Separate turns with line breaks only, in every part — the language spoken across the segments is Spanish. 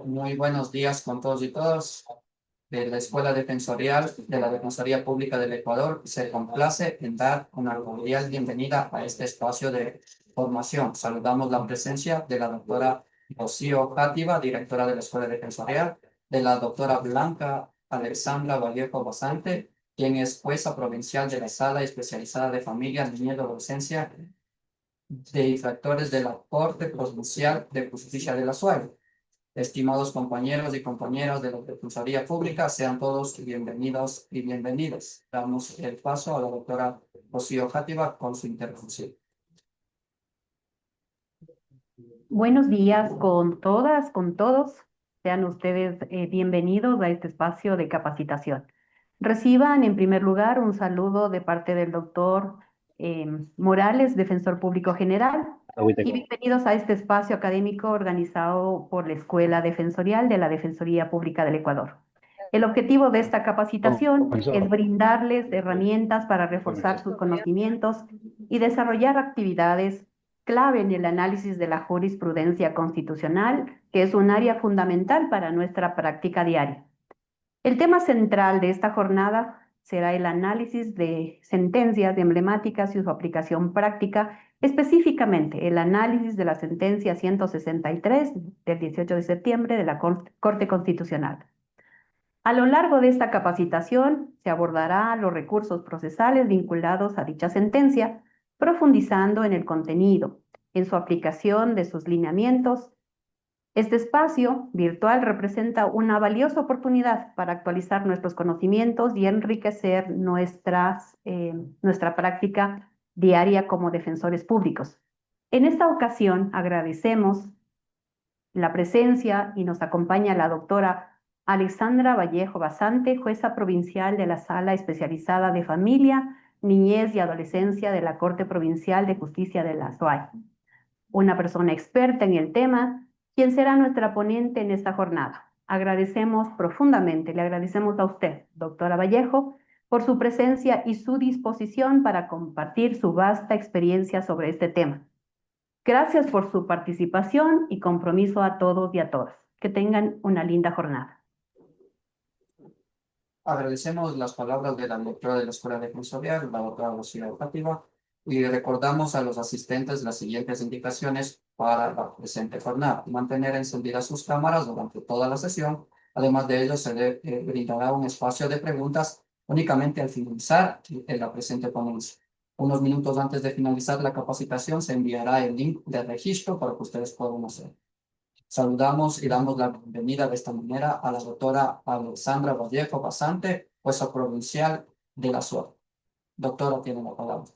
Muy buenos días con todos y todas. De la Escuela Defensorial de la Defensoría Pública del Ecuador se complace en dar una cordial bienvenida a este espacio de formación. Saludamos la presencia de la doctora Rocío Játiva, directora de la Escuela Defensorial, de la doctora Blanca Alexandra Vallejo Basante, quien es jueza provincial de la Sala Especializada de Familia, Niñez y Adolescencia de Infractores de la Corte Provincial de Justicia de la SUAY. Estimados compañeros y compañeras de la Defensoría Pública, sean todos bienvenidos y bienvenidas. Damos el paso a la doctora Rocío Játiva con su intervención.
Buenos días con todas, con todos. Sean ustedes bienvenidos a este espacio de capacitación. Reciban en primer lugar un saludo de parte del doctor Morales, Defensor Público General, y bienvenidos a este espacio académico organizado por la Escuela Defensorial de la Defensoría Pública del Ecuador. El objetivo de esta capacitación es brindarles herramientas para reforzar sus conocimientos y desarrollar actividades clave en el análisis de la jurisprudencia constitucional, que es un área fundamental para nuestra práctica diaria. El tema central de esta jornada será el análisis de sentencias emblemáticas y su aplicación práctica, específicamente el análisis de la sentencia 163 del 18 de septiembre de la Corte Constitucional. A lo largo de esta capacitación se abordará los recursos procesales vinculados a dicha sentencia, profundizando en el contenido, en su aplicación de sus lineamientos. Este espacio virtual representa una valiosa oportunidad para actualizar nuestros conocimientos y enriquecer nuestra práctica diaria como defensores públicos. En esta ocasión agradecemos la presencia y nos acompaña la doctora Alexandra Vallejo Basante, jueza provincial de la Sala Especializada de Familia, Niñez y Adolescencia de la Corte Provincial de Justicia de la SUAY. Una persona experta en el tema, quien será nuestra ponente en esta jornada. Agradecemos profundamente, le agradecemos a usted, doctora Vallejo, por su presencia y su disposición para compartir su vasta experiencia sobre este tema. Gracias por su participación y compromiso a todos y a todas. Que tengan una linda jornada.
Agradecemos las palabras de la directora de la Escuela Defensorial, la doctora Rocío Játiva, y recordamos a los asistentes las siguientes indicaciones para la presente jornada. Mantener encendidas sus cámaras durante toda la sesión. Además de ello, se le brindará un espacio de preguntas únicamente al finalizar en la presente ponencia. Unos minutos antes de finalizar la capacitación, se enviará el link de registro para que ustedes puedan hacer. Saludamos y damos la bienvenida de esta manera a la doctora Alexandra Vallejo Basante, jueza provincial de la SUAY. Doctora, tiene la palabra.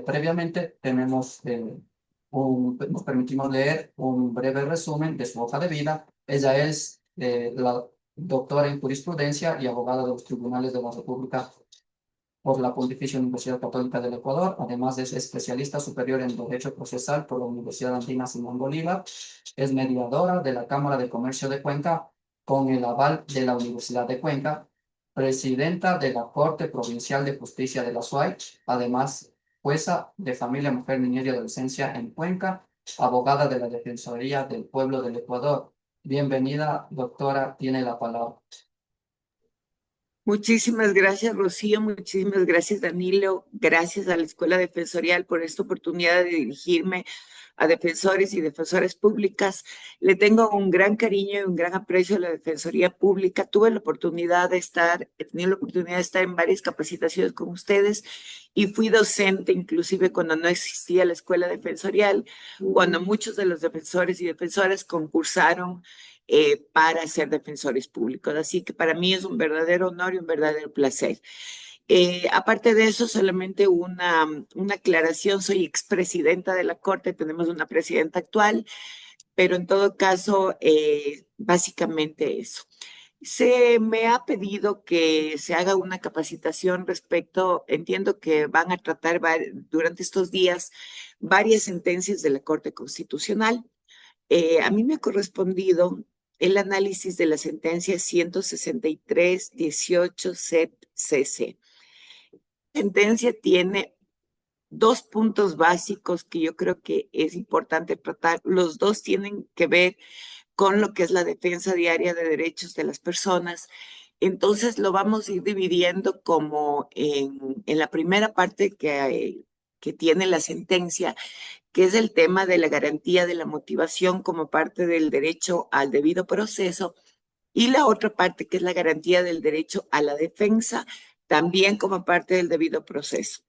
Previamente nos permitimos leer un breve resumen de su hoja de vida. Ella es la doctora en jurisprudencia y abogada de los tribunales de la República por la Pontificia Universidad Católica del Ecuador. Además, es especialista superior en Derecho Procesal por la Universidad Andina Simón Bolívar. Es mediadora de la Cámara de Comercio de Cuenca con el aval de la Universidad de Cuenca, presidenta de la Corte Provincial de Justicia de la SUAY, además jueza de Familia, Mujer, Niñez y Adolescencia en Cuenca, abogada de la Defensoría del Pueblo del Ecuador. Bienvenida, doctora, tiene la palabra.
Muchísimas gracias, Rocío. Muchísimas gracias, Danilo. Gracias a la Escuela Defensorial por esta oportunidad de dirigirme a defensores y defensoras públicas. Le tengo un gran cariño y un gran aprecio a la Defensoría Pública. He tenido la oportunidad de estar en varias capacitaciones con ustedes y fui docente inclusive cuando no existía la Escuela Defensorial, cuando muchos de los defensores y defensoras concursaron para ser defensores públicos. Así que para mí es un verdadero honor y un verdadero placer. Aparte de eso, solamente una aclaración, soy expresidenta de la Corte, tenemos una presidenta actual, pero en todo caso, básicamente eso. Se me ha pedido que se haga una capacitación respecto, entiendo que van a tratar durante estos días varias sentencias de la Corte Constitucional. A mí me ha correspondido el análisis de la sentencia 163-18 CEP-CC. Sentencia tiene dos puntos básicos que yo creo que es importante tratar. Los dos tienen que ver con lo que es la defensa diaria de derechos de las personas. Entonces lo vamos a ir dividiendo como en la primera parte que tiene la sentencia, que es el tema de la garantía de la motivación como parte del derecho al debido proceso, y la otra parte que es la garantía del derecho a la defensa, también como parte del debido proceso.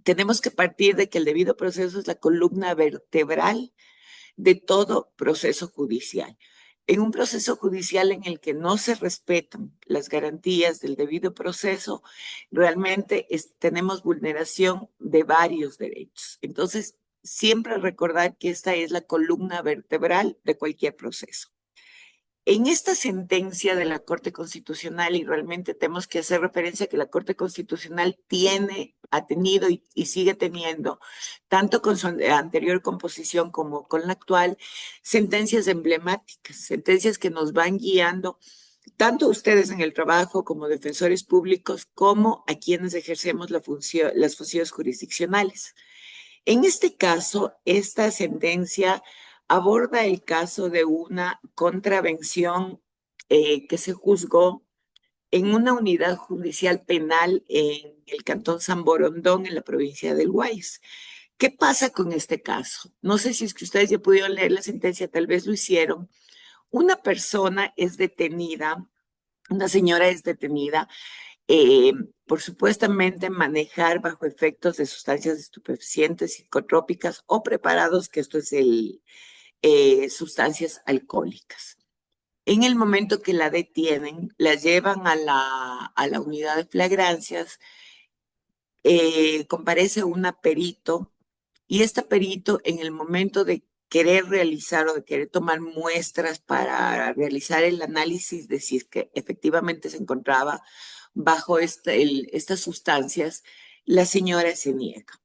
Tenemos que partir de que el debido proceso es la columna vertebral de todo proceso judicial. En un proceso judicial en el que no se respetan las garantías del debido proceso, realmente tenemos vulneración de varios derechos. Entonces, siempre recordar que esta es la columna vertebral de cualquier proceso. En esta sentencia de la Corte Constitucional, y realmente tenemos que hacer referencia a que la Corte Constitucional ha tenido y sigue teniendo, tanto con su anterior composición como con la actual, sentencias emblemáticas, sentencias que nos van guiando tanto a ustedes en el trabajo como defensores públicos, como a quienes ejercemos las funciones jurisdiccionales. En este caso, esta sentencia aborda el caso de una contravención que se juzgó en una unidad judicial penal en el cantón San Borondón, en la provincia del Guayas. ¿Qué pasa con este caso? No sé si es que ustedes ya pudieron leer la sentencia, tal vez lo hicieron. Una persona es detenida, una señora es detenida por supuestamente manejar bajo efectos de sustancias estupefacientes, psicotrópicas o preparados, que esto es sustancias alcohólicas. En el momento que la detienen, la llevan a la unidad de flagrancias, comparece un perito, y este perito, en el momento de querer realizar o de querer tomar muestras para realizar el análisis de si es que efectivamente se encontraba bajo estas sustancias, la señora se niega.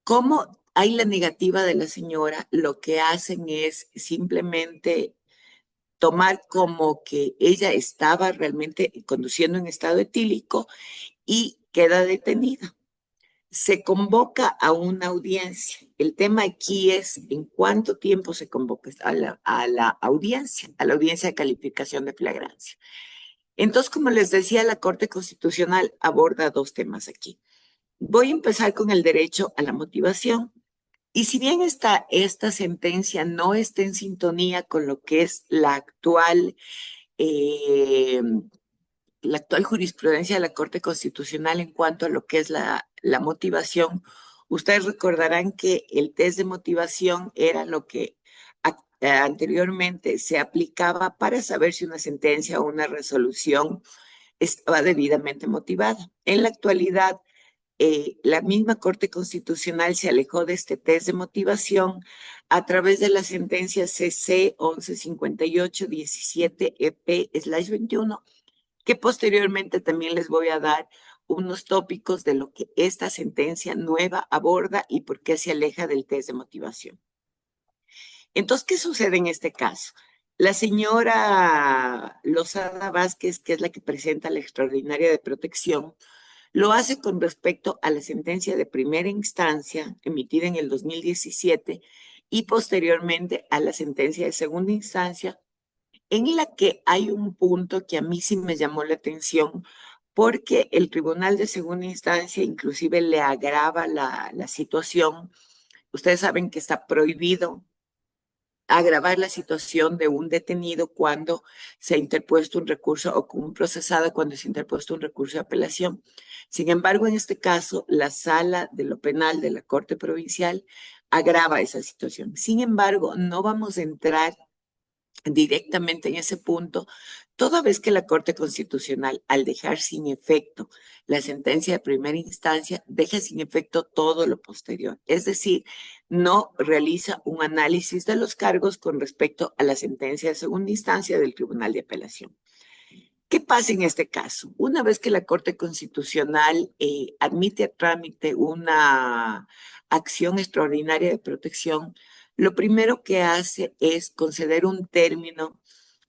Como hay la negativa de la señora, lo que hacen es simplemente tomar como que ella estaba realmente conduciendo en estado etílico y queda detenida. Se convoca a una audiencia. El tema aquí es en cuánto tiempo se convoca a la audiencia de calificación de flagrancia. Entonces, como les decía, la Corte Constitucional aborda dos temas aquí. Voy a empezar con el derecho a la motivación. Y si bien esta sentencia no está en sintonía con lo que es la actual jurisprudencia de la Corte Constitucional en cuanto a lo que es la motivación, ustedes recordarán que el test de motivación era lo que anteriormente se aplicaba para saber si una sentencia o una resolución estaba debidamente motivada. En la actualidad, la misma Corte Constitucional se alejó de este test de motivación a través de la sentencia CC 1158-17-EP/21, que posteriormente también les voy a dar unos tópicos de lo que esta sentencia nueva aborda y por qué se aleja del test de motivación. Entonces, ¿qué sucede en este caso? La señora Lozada Vázquez, que es la que presenta la extraordinaria de protección, lo hace con respecto a la sentencia de primera instancia emitida en el 2017 y posteriormente a la sentencia de segunda instancia, en la que hay un punto que a mí sí me llamó la atención, porque el Tribunal de Segunda Instancia inclusive le agrava la situación. Ustedes saben que está prohibido agravar la situación de un detenido cuando se ha interpuesto un recurso o con un procesado cuando se ha interpuesto un recurso de apelación. Sin embargo, en este caso, la Sala de lo Penal de la Corte Provincial agrava esa situación. Sin embargo, no vamos a entrar directamente en ese punto, toda vez que la Corte Constitucional, al dejar sin efecto la sentencia de primera instancia, deja sin efecto todo lo posterior. Es decir, no realiza un análisis de los cargos con respecto a la sentencia de segunda instancia del Tribunal de Apelación. ¿Qué pasa en este caso? Una vez que la Corte Constitucional admite a trámite una acción extraordinaria de protección, lo primero que hace es conceder un término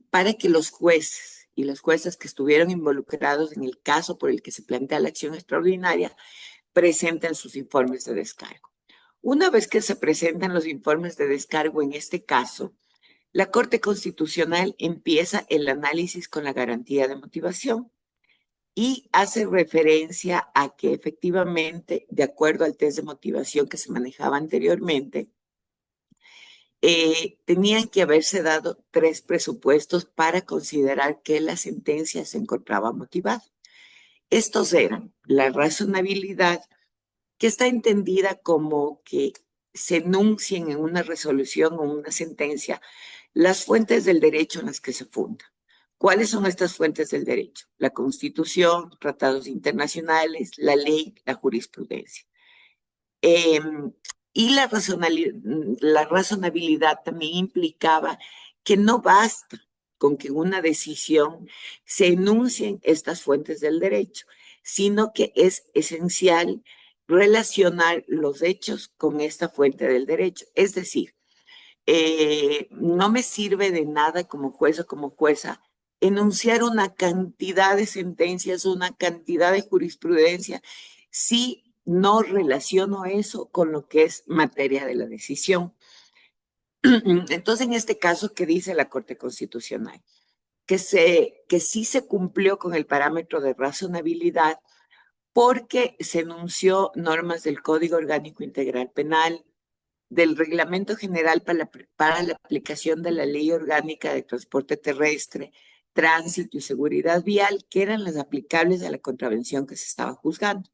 para que los jueces y las juezas que estuvieron involucrados en el caso por el que se plantea la acción extraordinaria presenten sus informes de descargo. Una vez que se presentan los informes de descargo, en este caso, la Corte Constitucional empieza el análisis con la garantía de motivación y hace referencia a que efectivamente, de acuerdo al test de motivación que se manejaba anteriormente, tenían que haberse dado 3 presupuestos para considerar que la sentencia se encontraba motivada. Estos eran la razonabilidad, que está entendida como que se enuncien en una resolución o una sentencia las fuentes del derecho en las que se funda. ¿Cuáles son estas fuentes del derecho? La Constitución, tratados internacionales, la ley, la jurisprudencia. Y la razonabilidad también implicaba que no basta con que una decisión se enuncien estas fuentes del derecho, sino que es esencial relacionar los hechos con esta fuente del derecho. Es decir, no me sirve de nada como juez o como jueza enunciar una cantidad de sentencias, una cantidad de jurisprudencia, si no relaciono eso con lo que es materia de la decisión. Entonces, en este caso, ¿qué dice la Corte Constitucional? Que sí se cumplió con el parámetro de razonabilidad porque se enunció normas del Código Orgánico Integral Penal, del Reglamento General para la aplicación de la Ley Orgánica de Transporte Terrestre, Tránsito y Seguridad Vial, que eran las aplicables a la contravención que se estaba juzgando.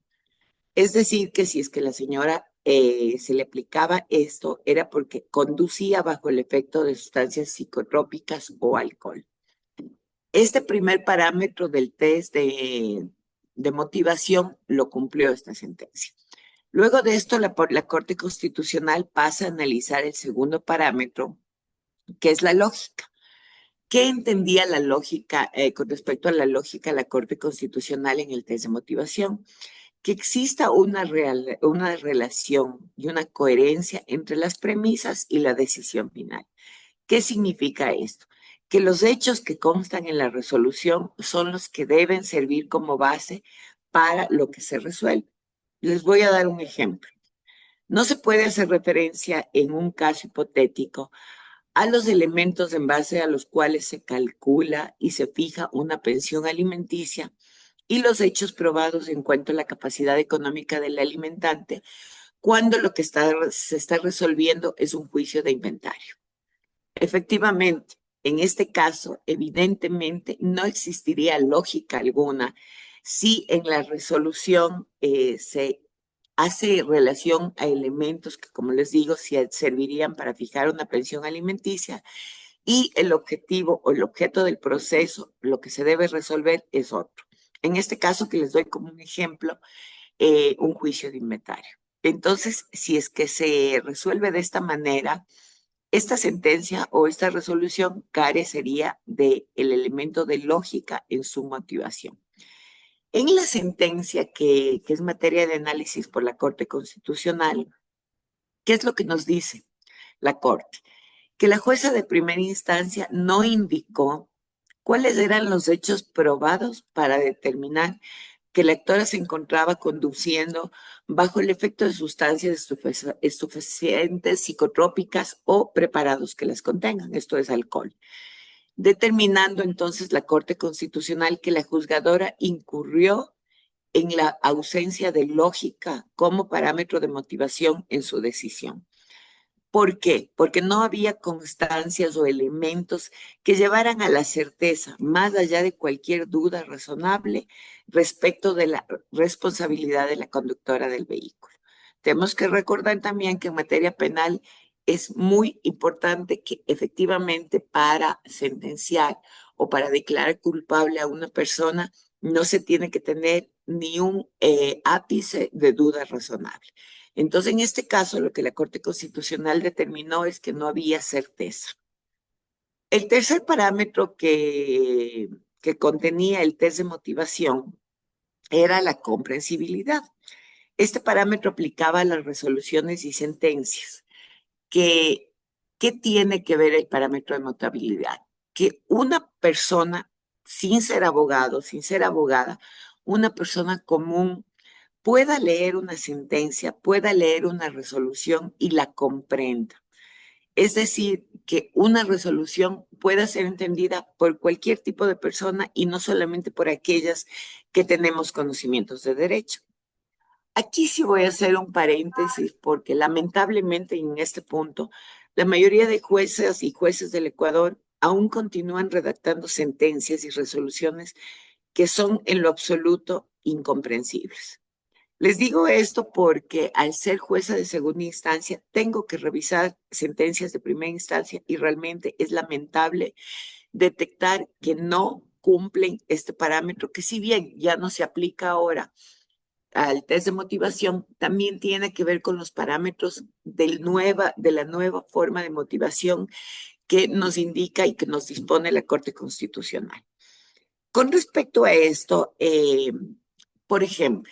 Es decir, que si es que la señora se le aplicaba esto, era porque conducía bajo el efecto de sustancias psicotrópicas o alcohol. Este primer parámetro del test de motivación lo cumplió esta sentencia. Luego de esto, la Corte Constitucional pasa a analizar el segundo parámetro, que es la lógica. ¿Qué entendía la lógica con respecto a la lógica de la Corte Constitucional en el test de motivación? Que exista una relación y una coherencia entre las premisas y la decisión final. ¿Qué significa esto? Que los hechos que constan en la resolución son los que deben servir como base para lo que se resuelve. Les voy a dar un ejemplo. No se puede hacer referencia en un caso hipotético a los elementos en base a los cuales se calcula y se fija una pensión alimenticia y los hechos probados en cuanto a la capacidad económica del alimentante, cuando lo que se está resolviendo es un juicio de inventario. Efectivamente, en este caso, evidentemente, no existiría lógica alguna si en la resolución se hace relación a elementos que, como les digo, servirían para fijar una pensión alimenticia y el objetivo o el objeto del proceso, lo que se debe resolver es otro. En este caso que les doy como un ejemplo, un juicio de inventario. Entonces, si es que se resuelve de esta manera, esta sentencia o esta resolución carecería del elemento de lógica en su motivación. En la sentencia que es materia de análisis por la Corte Constitucional, ¿qué es lo que nos dice la Corte? Que la jueza de primera instancia no indicó cuáles eran los hechos probados para determinar que la actora se encontraba conduciendo bajo el efecto de sustancias estupefacientes, psicotrópicas o preparados que las contengan, esto es alcohol. Determinando entonces la Corte Constitucional que la juzgadora incurrió en la ausencia de lógica como parámetro de motivación en su decisión. ¿Por qué? Porque no había constancias o elementos que llevaran a la certeza, más allá de cualquier duda razonable, respecto de la responsabilidad de la conductora del vehículo. Tenemos que recordar también que en materia penal es muy importante que efectivamente para sentenciar o para declarar culpable a una persona no se tiene que tener ni un ápice de duda razonable. Entonces, en este caso, lo que la Corte Constitucional determinó es que no había certeza. El tercer parámetro que contenía el test de motivación era la comprensibilidad. Este parámetro aplicaba a las resoluciones y sentencias. ¿Qué tiene que ver el parámetro de motividad? Que una persona, sin ser abogado, sin ser abogada, una persona común pueda leer una sentencia, pueda leer una resolución y la comprenda. Es decir, que una resolución pueda ser entendida por cualquier tipo de persona y no solamente por aquellas que tenemos conocimientos de derecho. Aquí sí voy a hacer un paréntesis porque lamentablemente en este punto la mayoría de jueces y jueces del Ecuador aún continúan redactando sentencias y resoluciones que son en lo absoluto incomprensibles. Les digo esto porque al ser jueza de segunda instancia tengo que revisar sentencias de primera instancia y realmente es lamentable detectar que no cumplen este parámetro, que si bien ya no se aplica ahora al test de motivación, también tiene que ver con los parámetros de la nueva forma de motivación que nos indica y que nos dispone la Corte Constitucional. Con respecto a esto, por ejemplo,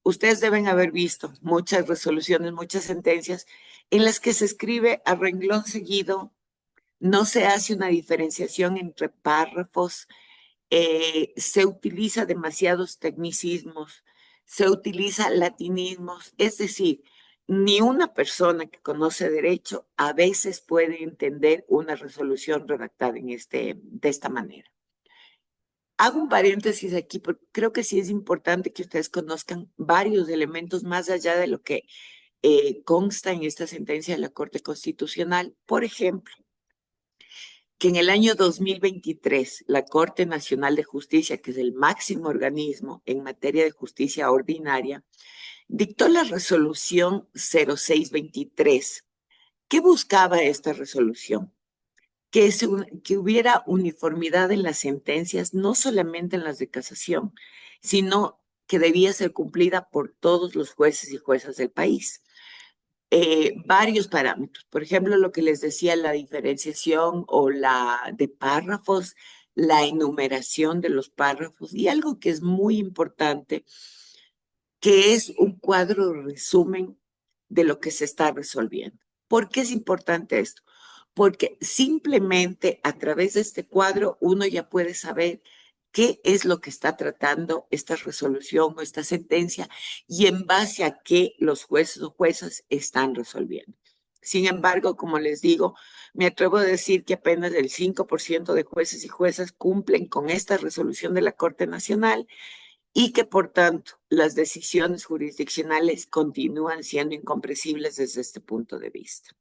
ustedes deben haber visto muchas resoluciones, muchas sentencias en las que se escribe a renglón seguido, no se hace una diferenciación entre párrafos, se utiliza demasiados tecnicismos, se utiliza latinismos, es decir, ni una persona que conoce derecho a veces puede entender una resolución redactada de esta manera. Hago un paréntesis aquí porque creo que sí es importante que ustedes conozcan varios elementos más allá de lo que consta en esta sentencia de la Corte Constitucional. Por ejemplo, que en el año 2023 la Corte Nacional de Justicia, que es el máximo organismo en materia de justicia ordinaria, dictó la resolución 0623. ¿Qué buscaba esta resolución? Que hubiera uniformidad en las sentencias, no solamente en las de casación, sino que debía ser cumplida por todos los jueces y juezas del país. Varios parámetros, por ejemplo, lo que les decía, la diferenciación o la de párrafos, la enumeración de los párrafos y algo que es muy importante, que es un cuadro resumen de lo que se está resolviendo. ¿Por qué es importante esto? Porque simplemente a través de este cuadro uno ya puede saber qué es lo que está tratando esta resolución o esta sentencia y en base a qué los jueces o juezas están resolviendo. Sin embargo, como les digo, me atrevo a decir que apenas el 5% de jueces y juezas cumplen con esta resolución de la Corte Nacional y que por tanto las decisiones jurisdiccionales continúan siendo incomprensibles desde este punto de vista.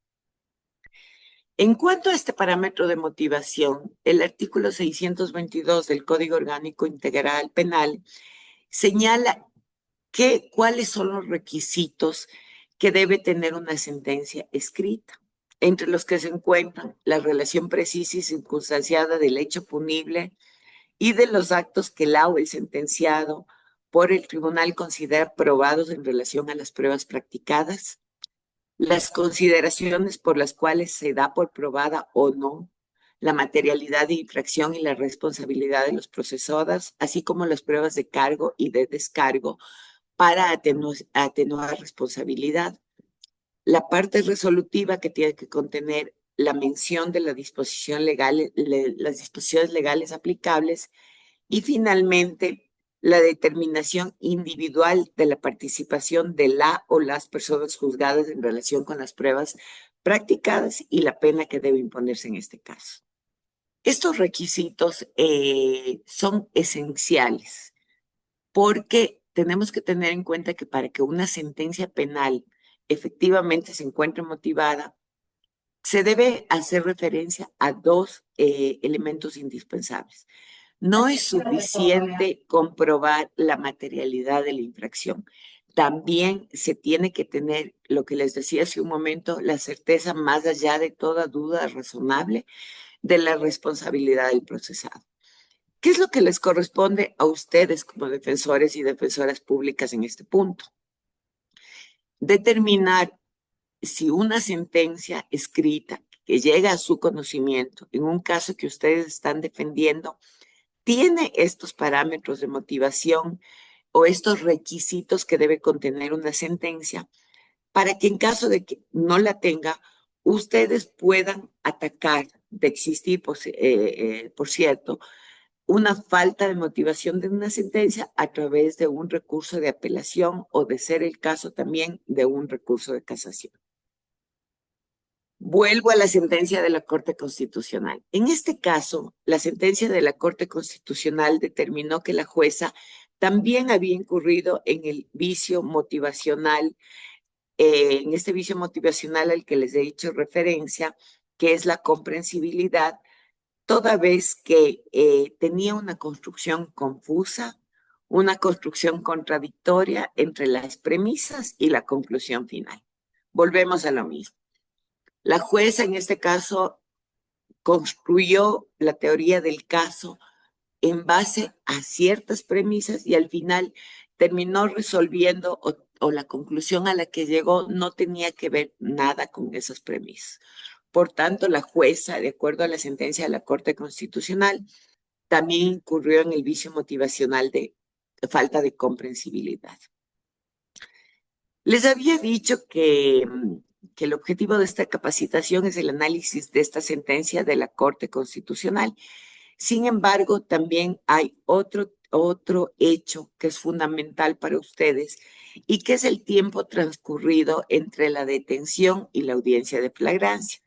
En cuanto a este parámetro de motivación, el artículo 622 del Código Orgánico Integral Penal señala cuáles son los requisitos que debe tener una sentencia escrita, entre los que se encuentran la relación precisa y circunstanciada del hecho punible y de los actos que la o el sentenciado por el tribunal considera probados en relación a las pruebas practicadas, las consideraciones por las cuales se da por probada o no la materialidad de infracción y la responsabilidad de los procesados, así como las pruebas de cargo y de descargo para atenuar responsabilidad. La parte resolutiva que tiene que contener la mención de la disposición legal, las disposiciones legales aplicables y finalmente la determinación individual de la participación de la o las personas juzgadas en relación con las pruebas practicadas y la pena que debe imponerse en este caso. Estos requisitos son esenciales porque tenemos que tener en cuenta que para que una sentencia penal efectivamente se encuentre motivada, se debe hacer referencia a dos elementos indispensables. No es suficiente comprobar la materialidad de la infracción. También se tiene que tener, lo que les decía hace un momento, la certeza más allá de toda duda razonable de la responsabilidad del procesado. ¿Qué es lo que les corresponde a ustedes como defensores y defensoras públicas en este punto? Determinar si una sentencia escrita que llega a su conocimiento en un caso que ustedes están defendiendo tiene estos parámetros de motivación o estos requisitos que debe contener una sentencia para que en caso de que no la tenga, ustedes puedan atacar de existir, por cierto, una falta de motivación de una sentencia a través de un recurso de apelación o, de ser el caso también, de un recurso de casación. Vuelvo a la sentencia de la Corte Constitucional. En este caso, la sentencia de la Corte Constitucional determinó que la jueza también había incurrido en el vicio motivacional, en este vicio motivacional al que les he hecho referencia, que es la comprensibilidad, toda vez que tenía una construcción confusa, una construcción contradictoria entre las premisas y la conclusión final. Volvemos a lo mismo. La jueza en este caso construyó la teoría del caso en base a ciertas premisas y al final terminó resolviendo o la conclusión a la que llegó no tenía que ver nada con esas premisas. Por tanto, la jueza, de acuerdo a la sentencia de la Corte Constitucional, también incurrió en el vicio motivacional de falta de comprensibilidad. Les había dicho que el objetivo de esta capacitación es el análisis de esta sentencia de la Corte Constitucional. Sin embargo, también hay otro hecho que es fundamental para ustedes y que es el tiempo transcurrido entre la detención y la audiencia de flagrancia.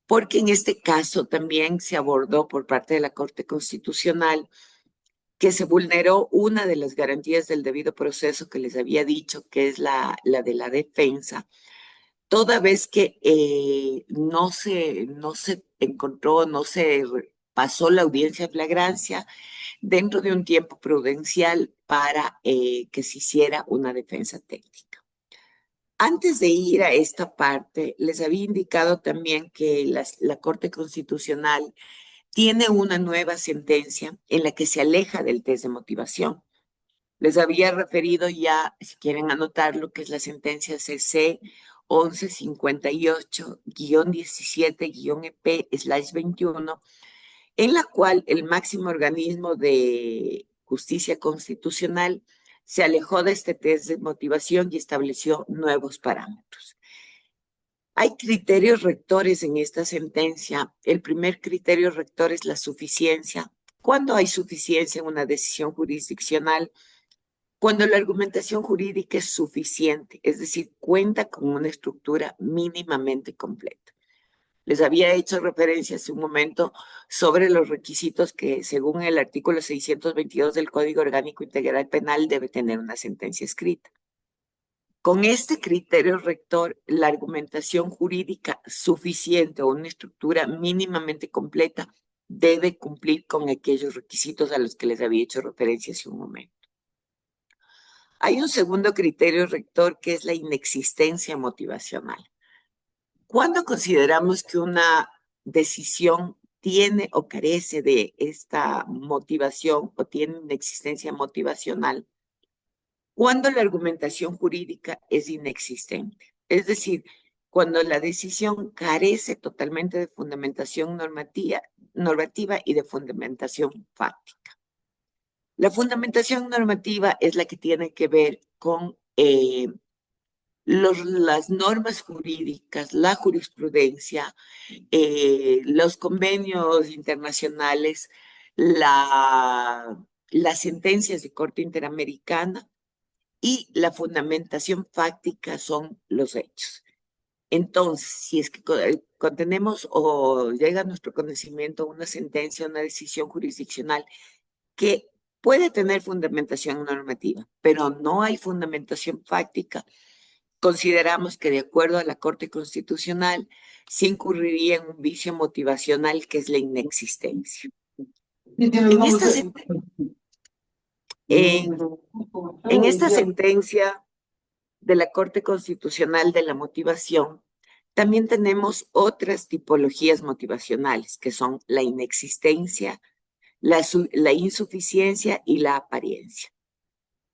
Porque en este caso también se abordó por parte de la Corte Constitucional que se vulneró una de las garantías del debido proceso que les había dicho, que es la de la defensa, toda vez que no se encontró, no se pasó la audiencia de flagrancia dentro de un tiempo prudencial para que se hiciera una defensa técnica. Antes de ir a esta parte, les había indicado también que la Corte Constitucional tiene una nueva sentencia en la que se aleja del test de motivación. Les había referido ya, si quieren anotarlo, que es la sentencia CC 1158-17-EP/21, en la cual el máximo organismo de justicia constitucional se alejó de este test de motivación y estableció nuevos parámetros. Hay criterios rectores en esta sentencia. El primer criterio rector es la suficiencia. ¿Cuándo hay suficiencia en una decisión jurisdiccional? Cuando la argumentación jurídica es suficiente, es decir, cuenta con una estructura mínimamente completa. Les había hecho referencia hace un momento sobre los requisitos que, según el artículo 622 del Código Orgánico Integral Penal, debe tener una sentencia escrita. Con este criterio rector, la argumentación jurídica suficiente o una estructura mínimamente completa debe cumplir con aquellos requisitos a los que les había hecho referencia hace un momento. Hay un segundo criterio rector que es la inexistencia motivacional. ¿Cuándo consideramos que una decisión tiene o carece de esta motivación o tiene inexistencia motivacional? Cuando la argumentación jurídica es inexistente. Es decir, cuando la decisión carece totalmente de fundamentación normativa y de fundamentación fáctica. La fundamentación normativa es la que tiene que ver con las normas jurídicas, la jurisprudencia, los convenios internacionales, las sentencias de Corte Interamericana y la fundamentación fáctica son los hechos. Entonces, si es que contenemos o llega a nuestro conocimiento una sentencia, una decisión jurisdiccional que puede tener fundamentación normativa, pero no hay fundamentación fáctica, consideramos que de acuerdo a la Corte Constitucional se incurriría en un vicio motivacional que es la inexistencia. En esta sentencia de la Corte Constitucional de la motivación, también tenemos otras tipologías motivacionales, que son la inexistencia, la insuficiencia y la apariencia.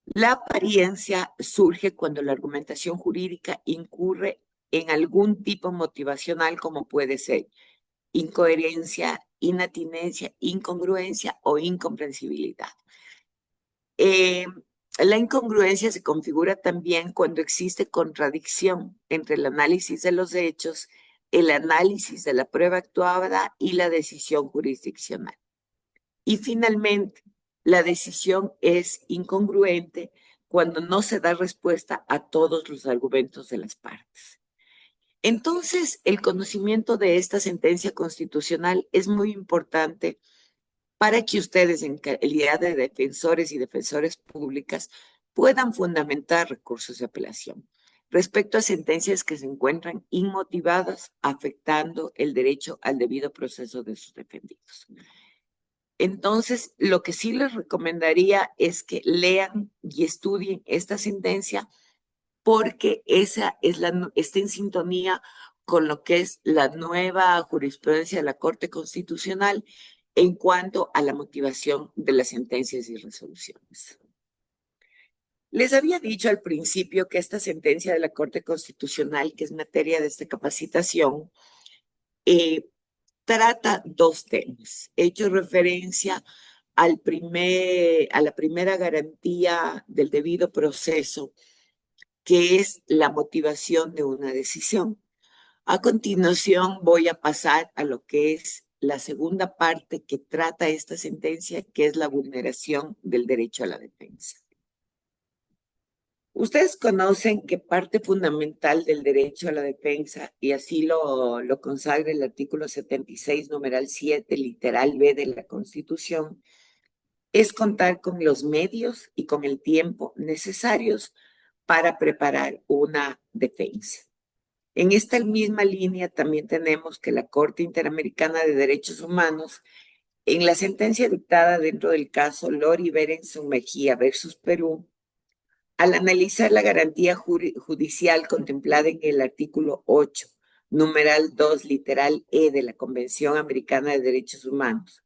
La apariencia surge cuando la argumentación jurídica incurre en algún tipo motivacional, como puede ser incoherencia, inatinencia, incongruencia o incomprensibilidad. La incongruencia se configura también cuando existe contradicción entre el análisis de los hechos, el análisis de la prueba actuada y la decisión jurisdiccional. Y finalmente, la decisión es incongruente cuando no se da respuesta a todos los argumentos de las partes. Entonces, el conocimiento de esta sentencia constitucional es muy importante para que ustedes, en calidad de defensores y defensoras públicas, puedan fundamentar recursos de apelación respecto a sentencias que se encuentran inmotivadas, afectando el derecho al debido proceso de sus defendidos. Entonces, lo que sí les recomendaría es que lean y estudien esta sentencia, porque esa es está en sintonía con lo que es la nueva jurisprudencia de la Corte Constitucional en cuanto a la motivación de las sentencias y resoluciones. Les había dicho al principio que esta sentencia de la Corte Constitucional, que es materia de esta capacitación, trata dos temas. He hecho referencia a la primera garantía del debido proceso, que es la motivación de una decisión. A continuación voy a pasar a lo que es la segunda parte que trata esta sentencia, que es la vulneración del derecho a la defensa. Ustedes conocen que parte fundamental del derecho a la defensa, y así lo consagra el artículo 76, numeral 7, literal B de la Constitución, es contar con los medios y con el tiempo necesarios para preparar una defensa. En esta misma línea también tenemos que la Corte Interamericana de Derechos Humanos, en la sentencia dictada dentro del caso Lori Berenson Mejía versus Perú, al analizar la garantía judicial contemplada en el artículo 8, numeral 2, literal E de la Convención Americana de Derechos Humanos,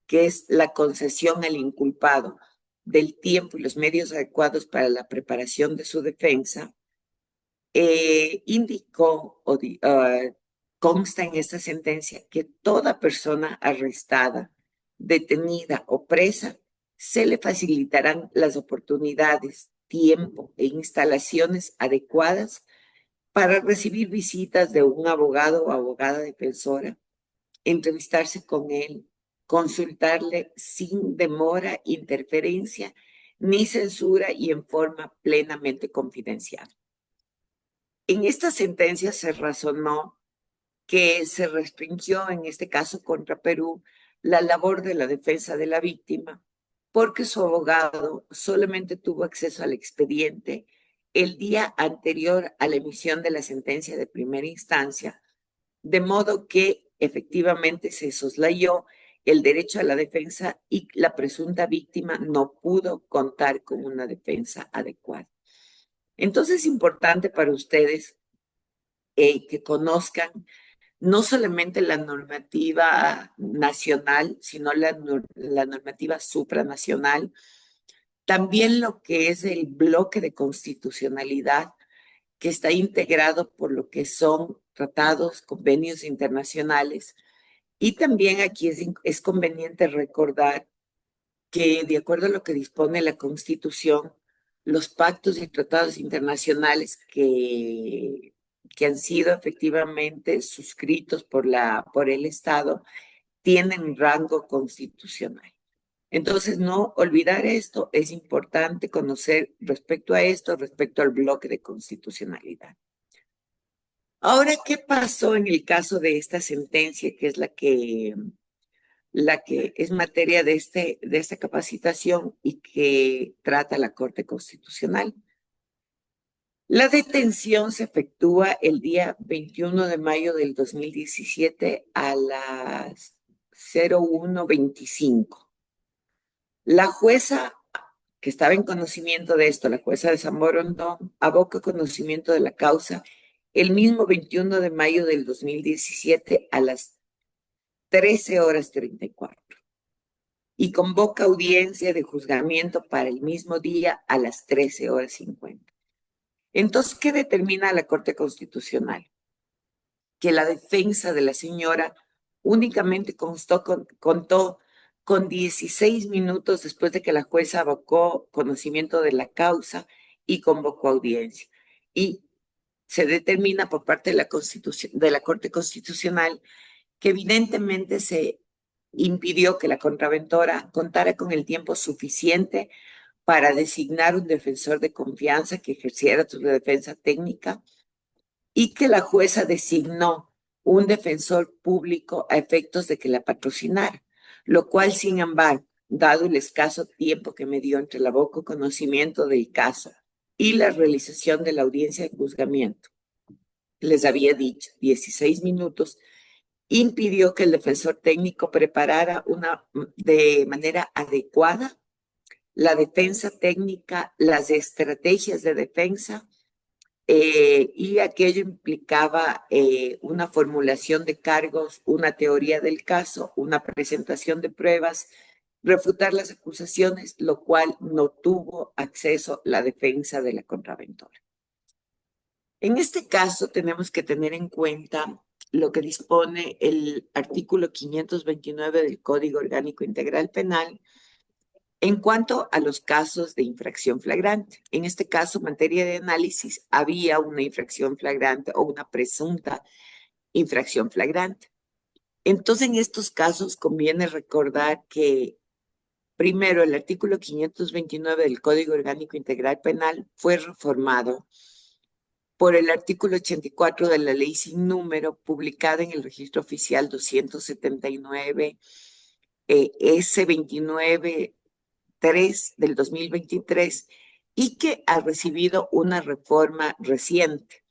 que es la concesión al inculpado del tiempo y los medios adecuados para la preparación de su defensa, indicó o consta en esta sentencia que toda persona arrestada, detenida o presa, se le facilitarán las oportunidades, tiempo e instalaciones adecuadas para recibir visitas de un abogado o abogada defensora, entrevistarse con él, consultarle sin demora, interferencia ni censura y en forma plenamente confidencial. En esta sentencia se razonó que se restringió, en este caso contra Perú, la labor de la defensa de la víctima, porque su abogado solamente tuvo acceso al expediente el día anterior a la emisión de la sentencia de primera instancia, de modo que efectivamente se soslayó el derecho a la defensa y la presunta víctima no pudo contar con una defensa adecuada. Entonces es importante para ustedes que conozcan no solamente la normativa nacional, sino la normativa supranacional, también lo que es el bloque de constitucionalidad, que está integrado por lo que son tratados, convenios internacionales. Y también aquí es conveniente recordar que, de acuerdo a lo que dispone la Constitución, los pactos y tratados internacionales que han sido efectivamente suscritos por el Estado tienen rango constitucional. Entonces, no olvidar esto, es importante conocer respecto a esto, respecto al bloque de constitucionalidad. Ahora, ¿qué pasó en el caso de esta sentencia, que es la que es materia de esta capacitación y que trata la Corte Constitucional? La detención se efectúa el día 21 de mayo del 2017 a las 01:25. La jueza que estaba en conocimiento de esto, la jueza de San Borondón, aboca conocimiento de la causa el mismo 21 de mayo del 2017 a las 13:34 y convoca audiencia de juzgamiento para el mismo día a las 13:50. Entonces, ¿qué determina la Corte Constitucional? Que la defensa de la señora únicamente contó con 16 minutos después de que la jueza abocó conocimiento de la causa y convocó audiencia. Y se determina por parte de la Corte Constitucional que evidentemente se impidió que la contraventora contara con el tiempo suficiente para designar un defensor de confianza que ejerciera su defensa técnica y que la jueza designó un defensor público a efectos de que la patrocinara, lo cual, sin embargo, dado el escaso tiempo que me dio entre el poco conocimiento del caso y la realización de la audiencia de juzgamiento, les había dicho 16 minutos, impidió que el defensor técnico preparara de manera adecuada la defensa técnica, las estrategias de defensa, y aquello implicaba una formulación de cargos, una teoría del caso, una presentación de pruebas, refutar las acusaciones, lo cual no tuvo acceso la defensa de la contraventora. En este caso tenemos que tener en cuenta lo que dispone el artículo 529 del Código Orgánico Integral Penal en cuanto a los casos de infracción flagrante. En este caso, en materia de análisis, había una infracción flagrante o una presunta infracción flagrante. Entonces, en estos casos conviene recordar que, primero, el artículo 529 del Código Orgánico Integral Penal fue reformado por el artículo 84 de la Ley Sin Número, publicada en el Registro Oficial 279, S29 del 2023, y que ha recibido una reforma reciente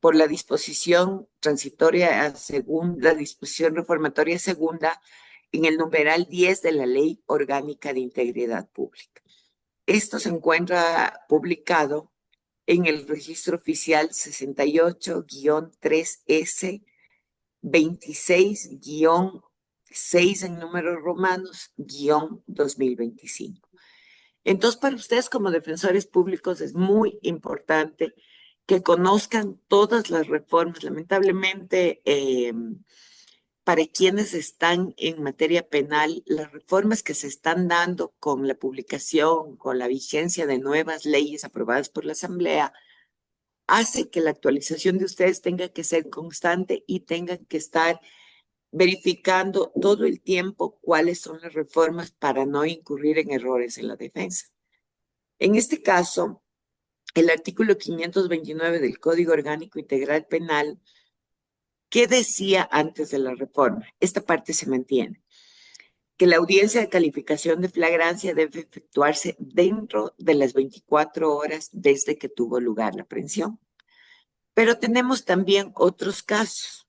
por la disposición transitoria segunda, la disposición reformatoria segunda en el numeral 10 de la Ley Orgánica de Integridad Pública. Esto se encuentra publicado en el Registro Oficial 68-3S 26-6 en números romanos, -2025. Entonces, para ustedes como defensores públicos es muy importante que conozcan todas las reformas. Lamentablemente, para quienes están en materia penal, las reformas que se están dando con la publicación, con la vigencia de nuevas leyes aprobadas por la Asamblea, hace que la actualización de ustedes tenga que ser constante y tengan que estar verificando todo el tiempo cuáles son las reformas para no incurrir en errores en la defensa. En este caso, el artículo 529 del Código Orgánico Integral Penal, ¿qué decía antes de la reforma? Esta parte se mantiene. Que la audiencia de calificación de flagrancia debe efectuarse dentro de las 24 horas desde que tuvo lugar la aprehensión. Pero tenemos también otros casos.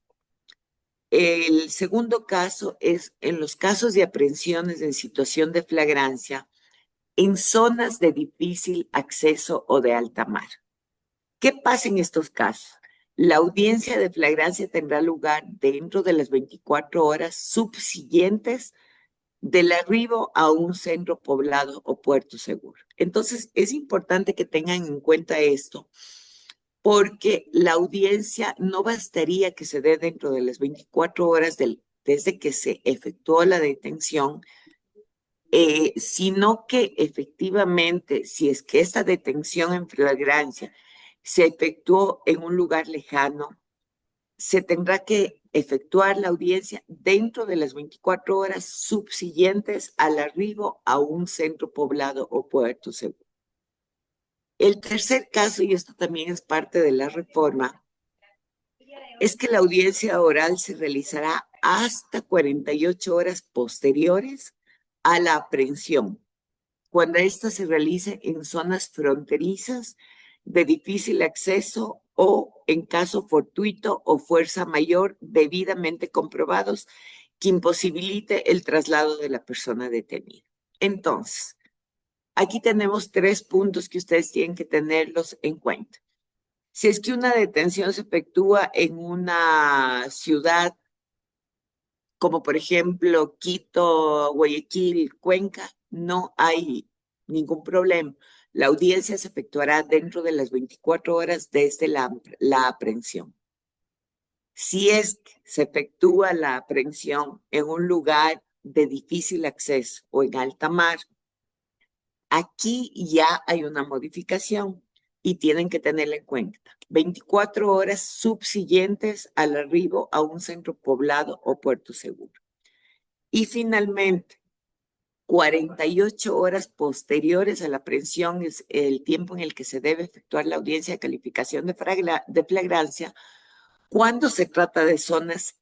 El segundo caso es en los casos de aprehensiones en situación de flagrancia en zonas de difícil acceso o de alta mar. ¿Qué pasa en estos casos? La audiencia de flagrancia tendrá lugar dentro de las 24 horas subsiguientes del arribo a un centro poblado o puerto seguro. Entonces, es importante que tengan en cuenta esto, porque la audiencia no bastaría que se dé dentro de las 24 horas desde que se efectuó la detención, sino que efectivamente, si es que esta detención en flagrancia se efectuó en un lugar lejano, se tendrá que efectuar la audiencia dentro de las 24 horas subsiguientes al arribo a un centro poblado o puerto seguro. El tercer caso, y esto también es parte de la reforma, es que la audiencia oral se realizará hasta 48 horas posteriores a la aprehensión, cuando ésta se realice en zonas fronterizas de difícil acceso o en caso fortuito o fuerza mayor debidamente comprobados que imposibilite el traslado de la persona detenida. Entonces, aquí tenemos 3 puntos que ustedes tienen que tenerlos en cuenta. Si es que una detención se efectúa en una ciudad como por ejemplo Quito, Guayaquil, Cuenca, no hay ningún problema. La audiencia se efectuará dentro de las 24 horas desde la aprehensión. Si es que se efectúa la aprehensión en un lugar de difícil acceso o en alta mar, aquí ya hay una modificación y tienen que tenerla en cuenta. 24 horas subsiguientes al arribo a un centro poblado o puerto seguro. Y finalmente, 48 horas posteriores a la aprehensión es el tiempo en el que se debe efectuar la audiencia de calificación de flagrancia cuando se trata de zonas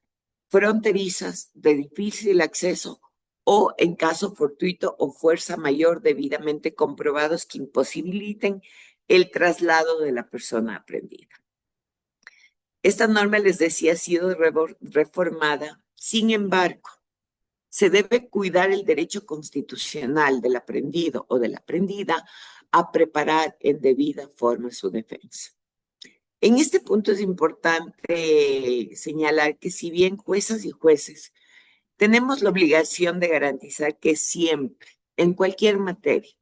fronterizas de difícil acceso o en caso fortuito o fuerza mayor debidamente comprobados que imposibiliten el traslado de la persona aprehendida. Esta norma, les decía, ha sido reformada. Sin embargo, se debe cuidar el derecho constitucional del aprendido o de la aprendida a preparar en debida forma su defensa. En este punto es importante señalar que si bien juezas y jueces tenemos la obligación de garantizar que siempre, en cualquier materia,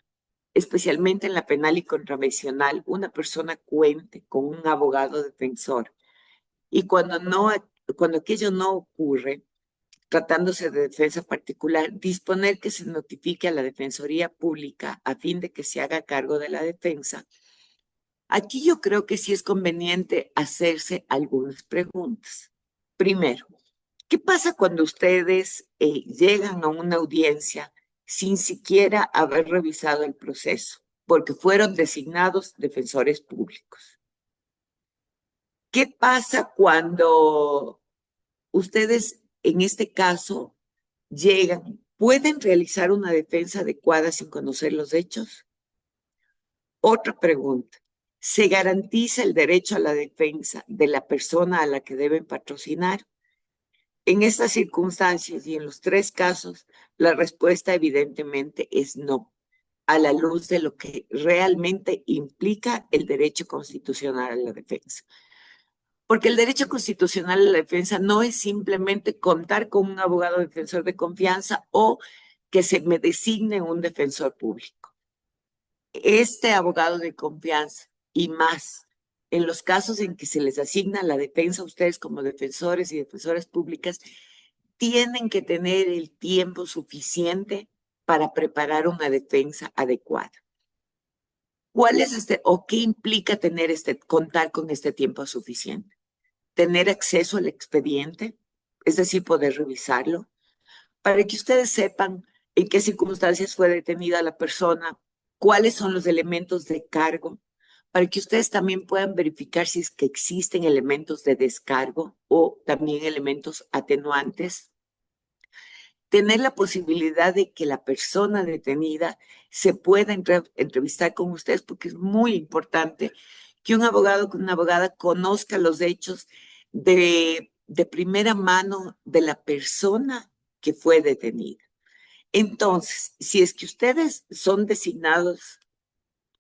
especialmente en la penal y contravencional, una persona cuente con un abogado defensor. Y cuando aquello no ocurre, tratándose de defensa particular, disponer que se notifique a la Defensoría Pública a fin de que se haga cargo de la defensa. Aquí yo creo que sí es conveniente hacerse algunas preguntas. Primero, ¿qué pasa cuando ustedes llegan a una audiencia sin siquiera haber revisado el proceso, porque fueron designados defensores públicos? ¿Qué pasa cuando ustedes, en este caso, llegan, pueden realizar una defensa adecuada sin conocer los hechos? Otra pregunta. ¿Se garantiza el derecho a la defensa de la persona a la que deben patrocinar? En estas circunstancias y en los tres casos, la respuesta evidentemente es no, a la luz de lo que realmente implica el derecho constitucional a la defensa. Porque el derecho constitucional a la defensa no es simplemente contar con un abogado defensor de confianza o que se me designe un defensor público. Este abogado de confianza y más, en los casos en que se les asigna la defensa a ustedes como defensores y defensoras públicas, tienen que tener el tiempo suficiente para preparar una defensa adecuada. ¿Cuál es o qué implica contar con este tiempo suficiente? Tener acceso al expediente, es decir, poder revisarlo, para que ustedes sepan en qué circunstancias fue detenida la persona, cuáles son los elementos de cargo, para que ustedes también puedan verificar si es que existen elementos de descargo o también elementos atenuantes. Tener la posibilidad de que la persona detenida se pueda entrevistar con ustedes, porque es muy importante que un abogado o una abogada conozca los hechos de primera mano de la persona que fue detenida. Entonces, si es que ustedes son designados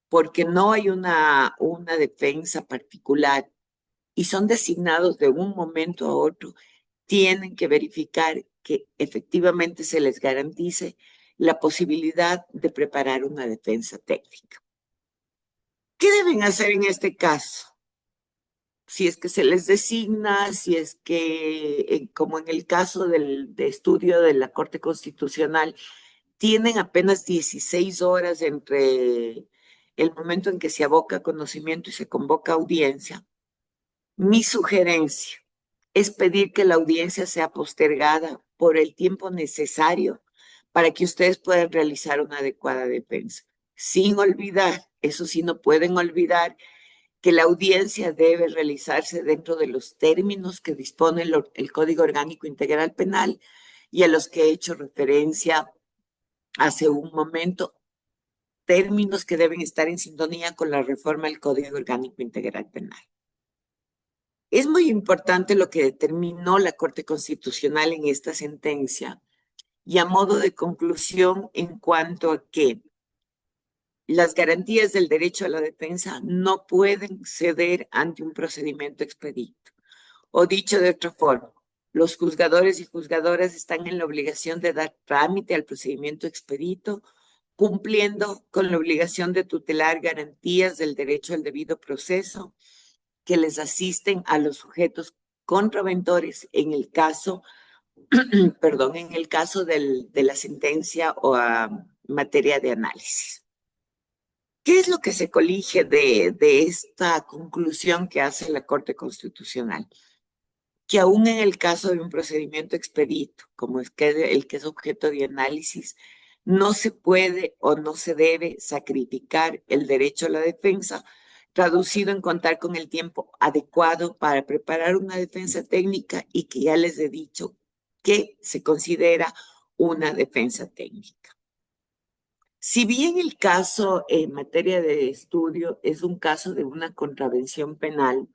porque no hay una defensa particular y son designados de un momento a otro, tienen que verificar que efectivamente se les garantice la posibilidad de preparar una defensa técnica. ¿Qué deben hacer en este caso? Si es que se les designa, si es que, como en el caso de estudio de la Corte Constitucional, tienen apenas 16 horas entre el momento en que se aboca conocimiento y se convoca audiencia. Mi sugerencia es pedir que la audiencia sea postergada por el tiempo necesario para que ustedes puedan realizar una adecuada defensa. Sin olvidar, eso sí, no pueden olvidar que la audiencia debe realizarse dentro de los términos que dispone el Código Orgánico Integral Penal y a los que he hecho referencia hace un momento, términos que deben estar en sintonía con la reforma del Código Orgánico Integral Penal. Es muy importante lo que determinó la Corte Constitucional en esta sentencia y a modo de conclusión en cuanto a que las garantías del derecho a la defensa no pueden ceder ante un procedimiento expedito. O dicho de otra forma, los juzgadores y juzgadoras están en la obligación de dar trámite al procedimiento expedito, cumpliendo con la obligación de tutelar garantías del derecho al debido proceso que les asisten a los sujetos contraventores en el caso, en el caso de la sentencia o a materia de análisis. ¿Qué es lo que se colige de esta conclusión que hace la Corte Constitucional? que aún en el caso de un procedimiento expedito, como es que el que es objeto de análisis, no se puede o no se debe sacrificar el derecho a la defensa, traducido en contar con el tiempo adecuado para preparar una defensa técnica y que ya les he dicho que se considera una defensa técnica. Si bien el caso en materia de estudio es un caso de una contravención penal,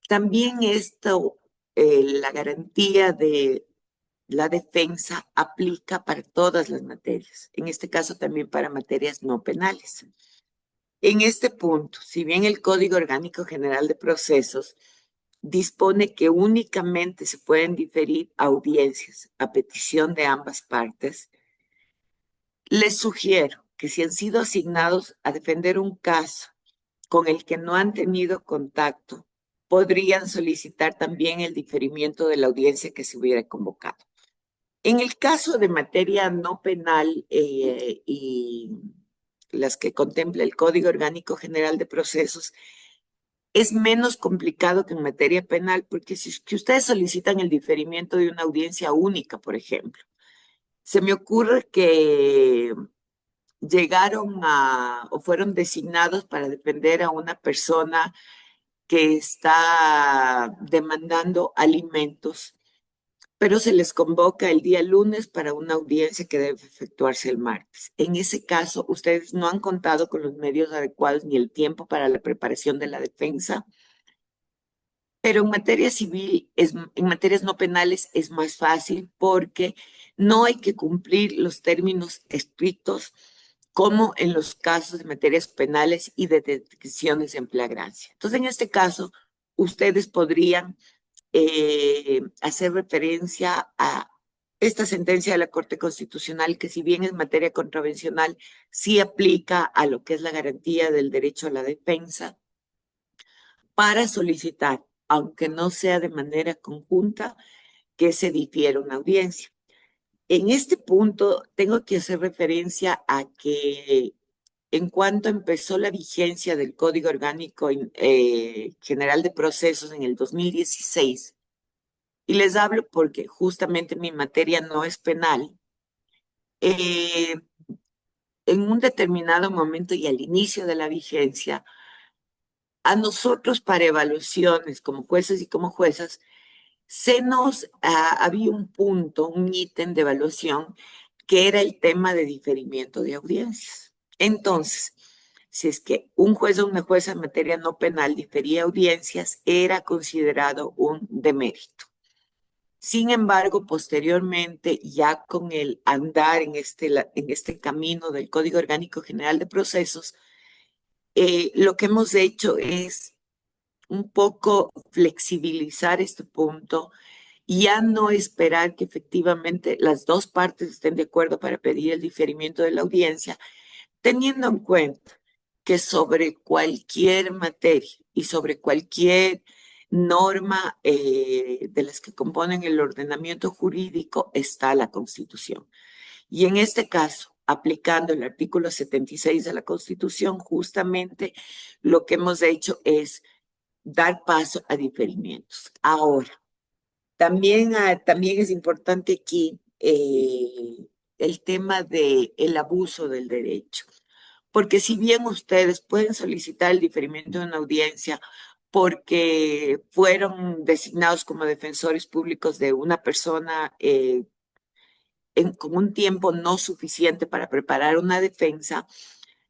también esto, la garantía de la defensa aplica para todas las materias, en este caso también para materias no penales. En este punto, si bien el Código Orgánico General de Procesos dispone que únicamente se pueden diferir audiencias a petición de ambas partes, les sugiero que si han sido asignados a defender un caso con el que no han tenido contacto, podrían solicitar también el diferimiento de la audiencia que se hubiera convocado. En el caso de materia no penal y las que contempla el Código Orgánico General de Procesos, es menos complicado que en materia penal, porque si ustedes solicitan el diferimiento de una audiencia única, por ejemplo, se me ocurre que llegaron o fueron designados para defender a una persona que está demandando alimentos, pero se les convoca el día lunes para una audiencia que debe efectuarse el martes. En ese caso, ustedes no han contado con los medios adecuados ni el tiempo para la preparación de la defensa, pero en materia civil, en materias no penales es más fácil porque no hay que cumplir los términos estrictos como en los casos de materias penales y de detecciones en flagrancia. Entonces, en este caso, ustedes podrían hacer referencia a esta sentencia de la Corte Constitucional, que si bien es materia contravencional, sí aplica a lo que es la garantía del derecho a la defensa, para solicitar, aunque no sea de manera conjunta, que se difiera una audiencia. En este punto, tengo que hacer referencia a que en cuanto empezó la vigencia del Código Orgánico General de Procesos en el 2016, y les hablo porque justamente mi materia no es penal, en un determinado momento y al inicio de la vigencia, a nosotros para evaluaciones como jueces y como juezas, había un punto, un ítem de evaluación que era el tema de diferimiento de audiencias. Entonces, si es que un juez o una jueza en materia no penal difería audiencias, era considerado un demérito. Sin embargo, posteriormente, ya con el andar en este camino del Código Orgánico General de Procesos, lo que hemos hecho es un poco flexibilizar este punto y ya no esperar que efectivamente las dos partes estén de acuerdo para pedir el diferimiento de la audiencia, teniendo en cuenta que sobre cualquier materia y sobre cualquier norma de las que componen el ordenamiento jurídico está la Constitución. Y en este caso, aplicando el artículo 76 de la Constitución, justamente lo que hemos hecho es dar paso a diferimientos. Ahora, también es importante aquí el tema del abuso del derecho. Porque si bien ustedes pueden solicitar el diferimiento de una audiencia porque fueron designados como defensores públicos de una persona con un tiempo no suficiente para preparar una defensa,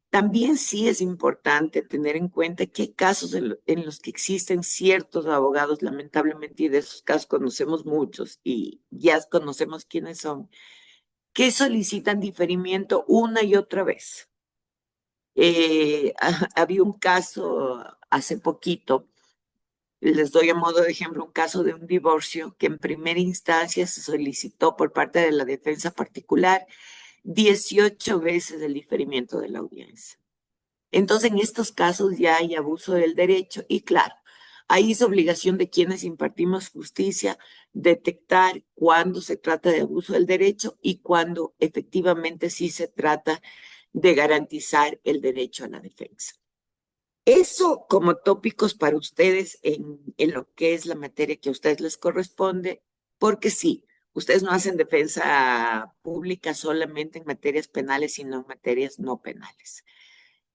también sí es importante tener en cuenta que hay casos en los que existen ciertos abogados, lamentablemente, y de esos casos conocemos muchos y ya conocemos quiénes son, que solicitan diferimiento una y otra vez. Había un caso hace poquito, les doy a modo de ejemplo un caso de un divorcio que en primera instancia se solicitó por parte de la defensa particular 18 veces el diferimiento de la audiencia. Entonces, en estos casos ya hay abuso del derecho y claro, ahí es obligación de quienes impartimos justicia detectar cuándo se trata de abuso del derecho y cuándo efectivamente sí se trata de garantizar el derecho a la defensa. Eso como tópicos para ustedes en lo que es la materia que a ustedes les corresponde, porque sí, ustedes no hacen defensa pública solamente en materias penales, sino en materias no penales.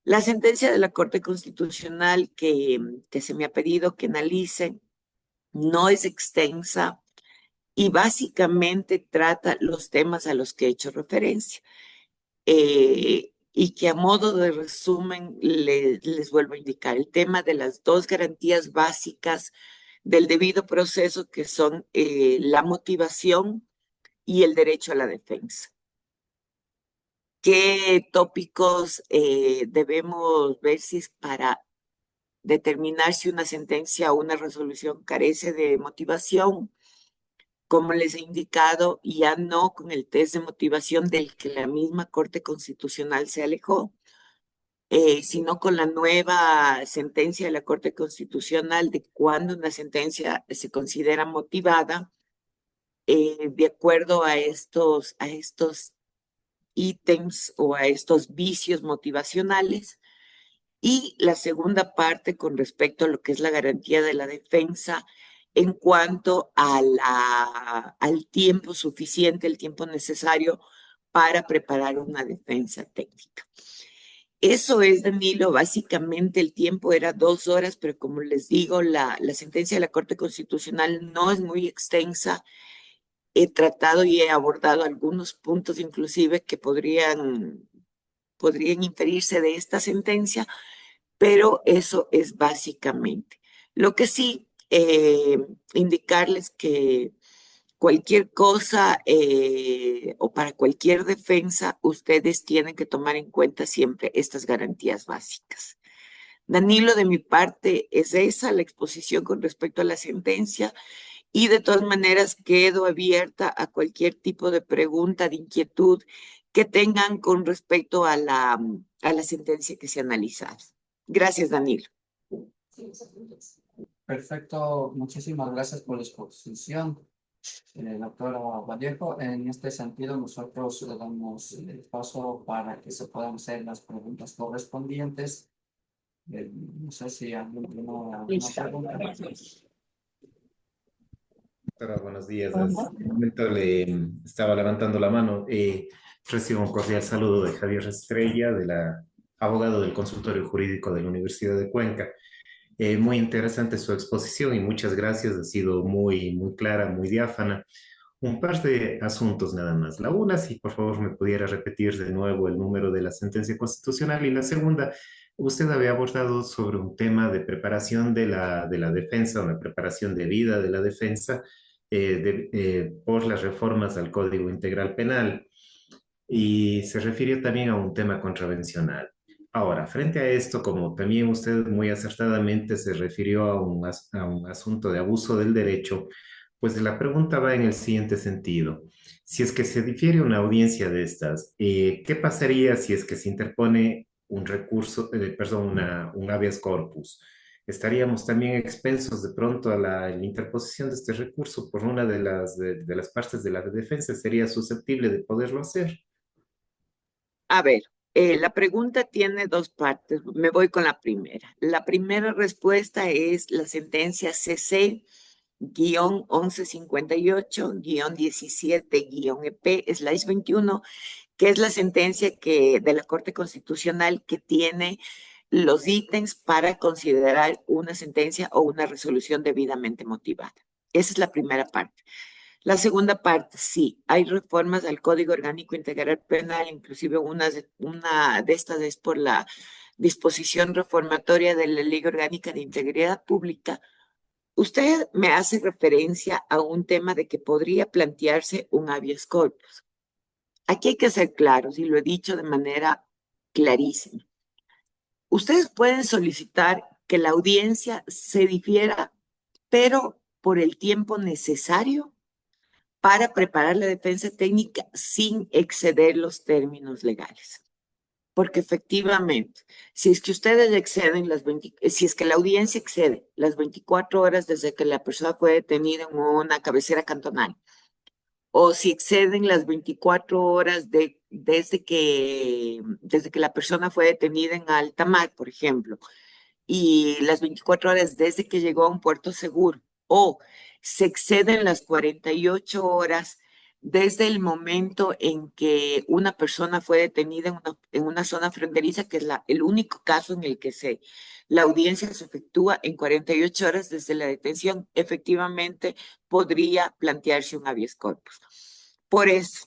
La sentencia de la Corte Constitucional que se me ha pedido que analice no es extensa y básicamente trata los temas a los que he hecho referencia. Y que a modo de resumen les vuelvo a indicar el tema de las dos garantías básicas del debido proceso, que son la motivación y el derecho a la defensa. ¿Qué tópicos debemos ver si es para determinar si una sentencia o una resolución carece de motivación? Como les he indicado, ya no con el test de motivación del que la misma Corte Constitucional se alejó, sino con la nueva sentencia de la Corte Constitucional de cuando una sentencia se considera motivada, de acuerdo a estos ítems o a estos vicios motivacionales. Y la segunda parte con respecto a lo que es la garantía de la defensa en cuanto al tiempo suficiente, el tiempo necesario para preparar una defensa técnica. Eso es, Danilo, básicamente el tiempo era 2 horas, pero como les digo, la sentencia de la Corte Constitucional no es muy extensa. He tratado y he abordado algunos puntos inclusive que podrían inferirse de esta sentencia, pero eso es básicamente. Lo que sí, indicarles que cualquier cosa o para cualquier defensa, ustedes tienen que tomar en cuenta siempre estas garantías básicas. Danilo, de mi parte, es esa la exposición con respecto a la sentencia y de todas maneras quedo abierta a cualquier tipo de pregunta, de inquietud que tengan con respecto a la sentencia que se ha analizado. Gracias, Danilo.
Perfecto, muchísimas gracias por la exposición, doctora Vallejo. En este sentido, nosotros le damos el paso para que se puedan hacer las preguntas correspondientes. No sé si alguien tiene alguna pregunta.
Doctora, buenos días. Hace un momento le estaba levantando la mano. Recibo un cordial saludo de Javier Estrella, abogado del Consultorio Jurídico de la Universidad de Cuenca. Muy interesante su exposición y muchas gracias. Ha sido muy, muy clara, muy diáfana. Un par de asuntos nada más. La una, si por favor me pudiera repetir de nuevo el número de la sentencia constitucional. Y la segunda, usted había abordado sobre un tema de preparación de la defensa, una preparación debida de la defensa por las reformas al Código Integral Penal. Y se refirió también a un tema contravencional. Ahora, frente a esto, como también usted muy acertadamente se refirió a un asunto de abuso del derecho, pues la pregunta va en el siguiente sentido. Si es que se difiere una audiencia de estas, ¿qué pasaría si es que se interpone un recurso, perdón, un habeas corpus? ¿Estaríamos también expensos de pronto a la interposición de este recurso por una de las partes de la defensa? ¿Sería susceptible de poderlo hacer?
A ver, la pregunta tiene dos partes. Me voy con la primera. La primera respuesta es la sentencia CC-1158-17-EP/21, que es la sentencia de la Corte Constitucional que tiene los ítems para considerar una sentencia o una resolución debidamente motivada. Esa es la primera parte. La segunda parte, sí, hay reformas al Código Orgánico Integral Penal, inclusive una de estas es por la disposición reformatoria de la Ley Orgánica de Integridad Pública. Usted me hace referencia a un tema de que podría plantearse un habeas corpus. Aquí hay que ser claros y lo he dicho de manera clarísima. Ustedes pueden solicitar que la audiencia se difiera, pero por el tiempo necesario para preparar la defensa técnica sin exceder los términos legales. Porque efectivamente, si es que ustedes exceden si es que la audiencia excede las 24 horas desde que la persona fue detenida en una cabecera cantonal, o si exceden las 24 horas desde que la persona fue detenida en alta mar, por ejemplo, y las 24 horas desde que llegó a un puerto seguro, o se exceden las 48 horas desde el momento en que una persona fue detenida en una zona fronteriza, que es el único caso en el que la audiencia se efectúa en 48 horas desde la detención, efectivamente podría plantearse un habeas corpus. Por eso,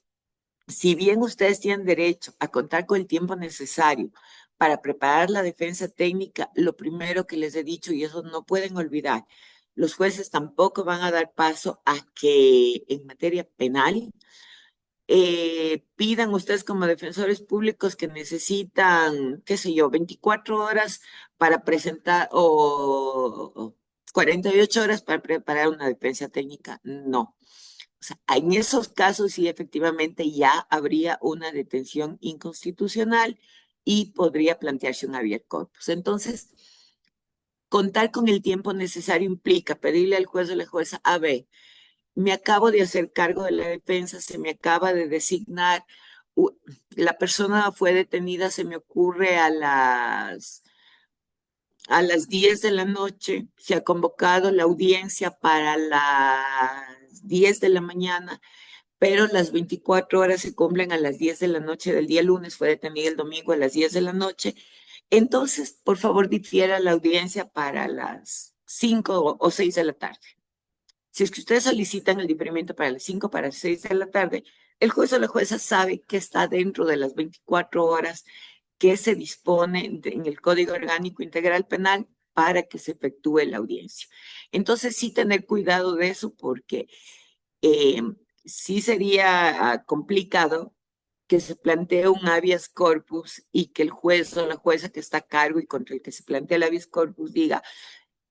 si bien ustedes tienen derecho a contar con el tiempo necesario para preparar la defensa técnica, lo primero que les he dicho, y eso no pueden olvidar, los jueces tampoco van a dar paso a que en materia penal pidan ustedes como defensores públicos que necesitan, qué sé yo, 24 horas para presentar o 48 horas para preparar una defensa técnica. No. O sea, en esos casos sí efectivamente ya habría una detención inconstitucional y podría plantearse un habeas corpus. Entonces, contar con el tiempo necesario implica pedirle al juez o la jueza, a ver, me acabo de hacer cargo de la defensa, se me acaba de designar, la persona fue detenida, se me ocurre a las 10 de la noche, se ha convocado la audiencia para las 10 de la mañana, pero las 24 horas se cumplen a las 10 de la noche del día lunes, fue detenida el domingo a las 10 de la noche. Entonces, por favor, difiera la audiencia para las 5 o 6 de la tarde. Si es que ustedes solicitan el diferimiento para las 5 para las 6 de la tarde, el juez o la jueza sabe que está dentro de las 24 horas que se dispone en el Código Orgánico Integral Penal para que se efectúe la audiencia. Entonces, sí tener cuidado de eso porque sí sería complicado que se plantee un habeas corpus y que el juez o la jueza que está a cargo y contra el que se plantea el habeas corpus diga,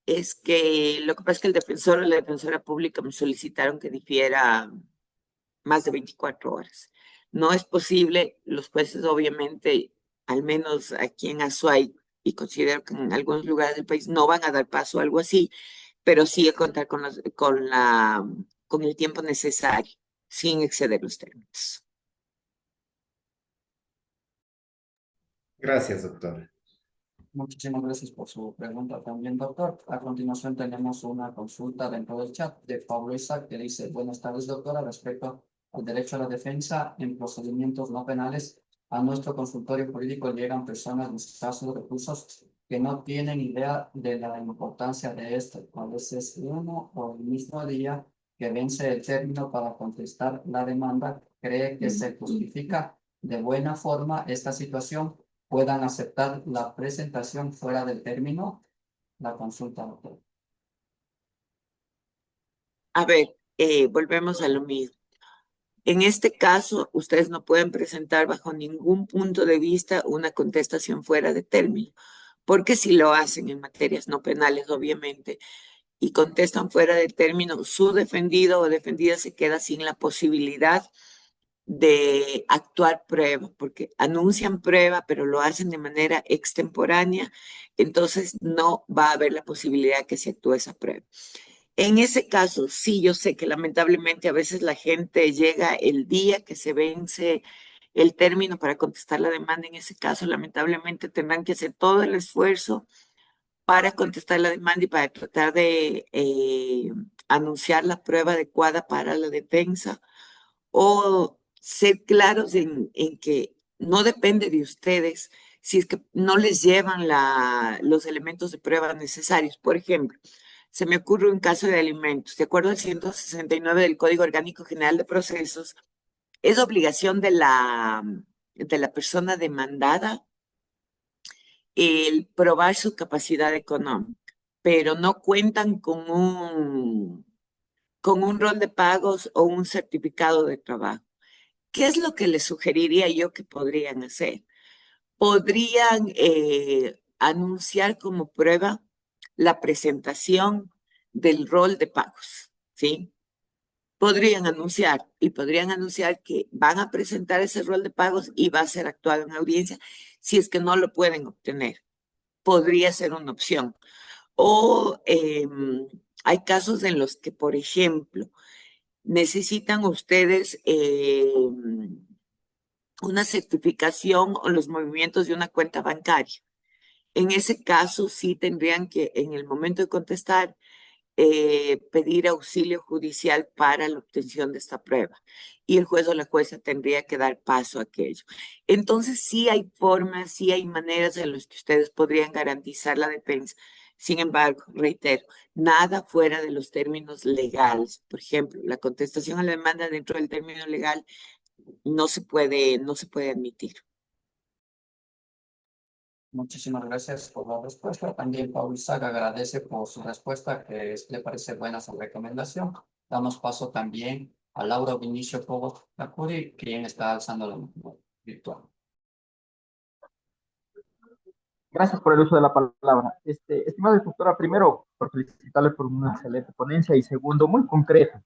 es que lo que pasa es que el defensor o la defensora pública me solicitaron que difiera más de 24 horas. No es posible, los jueces obviamente, al menos aquí en Azuay, y considero que en algunos lugares del país no van a dar paso a algo así, pero sí a contar con el tiempo necesario, sin exceder los términos.
Gracias, doctor.
Muchísimas gracias por su pregunta también, doctor. A continuación tenemos una consulta dentro del chat de Pablo Isaac que dice, buenas tardes, doctora, respecto al derecho a la defensa en procedimientos no penales. A nuestro consultorio jurídico llegan personas de escasos recursos que no tienen idea de la importancia de esto. A veces uno o el mismo día que vence el término para contestar la demanda, cree que se justifica de buena forma esta situación, puedan aceptar la presentación fuera del término, la consulta, doctor.
A ver, volvemos a lo mismo. En este caso, ustedes no pueden presentar bajo ningún punto de vista una contestación fuera de término, porque si lo hacen en materias no penales, obviamente, y contestan fuera de término, su defendido o defendida se queda sin la posibilidad de actuar prueba, porque anuncian prueba, pero lo hacen de manera extemporánea, entonces no va a haber la posibilidad que se actúe esa prueba. En ese caso, sí, yo sé que lamentablemente a veces la gente llega el día que se vence el término para contestar la demanda. En ese caso, lamentablemente tendrán que hacer todo el esfuerzo para contestar la demanda y para tratar de anunciar la prueba adecuada para la defensa o ser claros en que no depende de ustedes si es que no les llevan los elementos de prueba necesarios. Por ejemplo, se me ocurre un caso de alimentos. De acuerdo al 169 del Código Orgánico General de Procesos, es obligación de la persona demandada el probar su capacidad económica, pero no cuentan con un rol de pagos o un certificado de trabajo. ¿Qué es lo que les sugeriría yo que podrían hacer? Podrían anunciar como prueba la presentación del rol de pagos, ¿sí? Podrían anunciar que van a presentar ese rol de pagos y va a ser actuado en audiencia si es que no lo pueden obtener. Podría ser una opción. O hay casos en los que, por ejemplo, necesitan ustedes una certificación o los movimientos de una cuenta bancaria. En ese caso, sí tendrían que, en el momento de contestar, pedir auxilio judicial para la obtención de esta prueba. Y el juez o la jueza tendría que dar paso a aquello. Entonces, sí hay formas, sí hay maneras en las que ustedes podrían garantizar la defensa. Sin embargo, reitero, nada fuera de los términos legales. Por ejemplo, la contestación a la demanda dentro del término legal no se puede admitir.
Muchísimas gracias por la respuesta. También Paul Saga agradece por su respuesta, le parece buena su recomendación. Damos paso también a Laura Vinicio Cobos Lacuri, quien está alzando la mano virtual.
Gracias por el uso de la palabra. Estimada doctora, primero, por felicitarle por una excelente ponencia y segundo, muy concreto.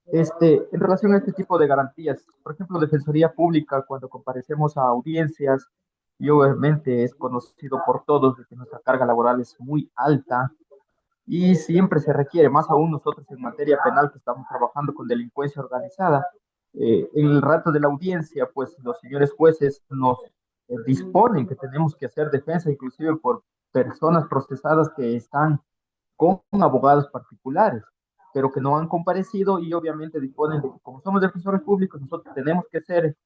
En relación a este tipo de garantías, por ejemplo, Defensoría Pública, cuando comparecemos a audiencias, y obviamente es conocido por todos de que nuestra carga laboral es muy alta y siempre se requiere, más aún nosotros en materia penal que estamos trabajando con delincuencia organizada, en el rato de la audiencia, pues los señores jueces nos disponen que tenemos que hacer defensa inclusive por personas procesadas que están con abogados particulares, pero que no han comparecido y obviamente disponen de que como somos defensores públicos, nosotros tenemos que hacer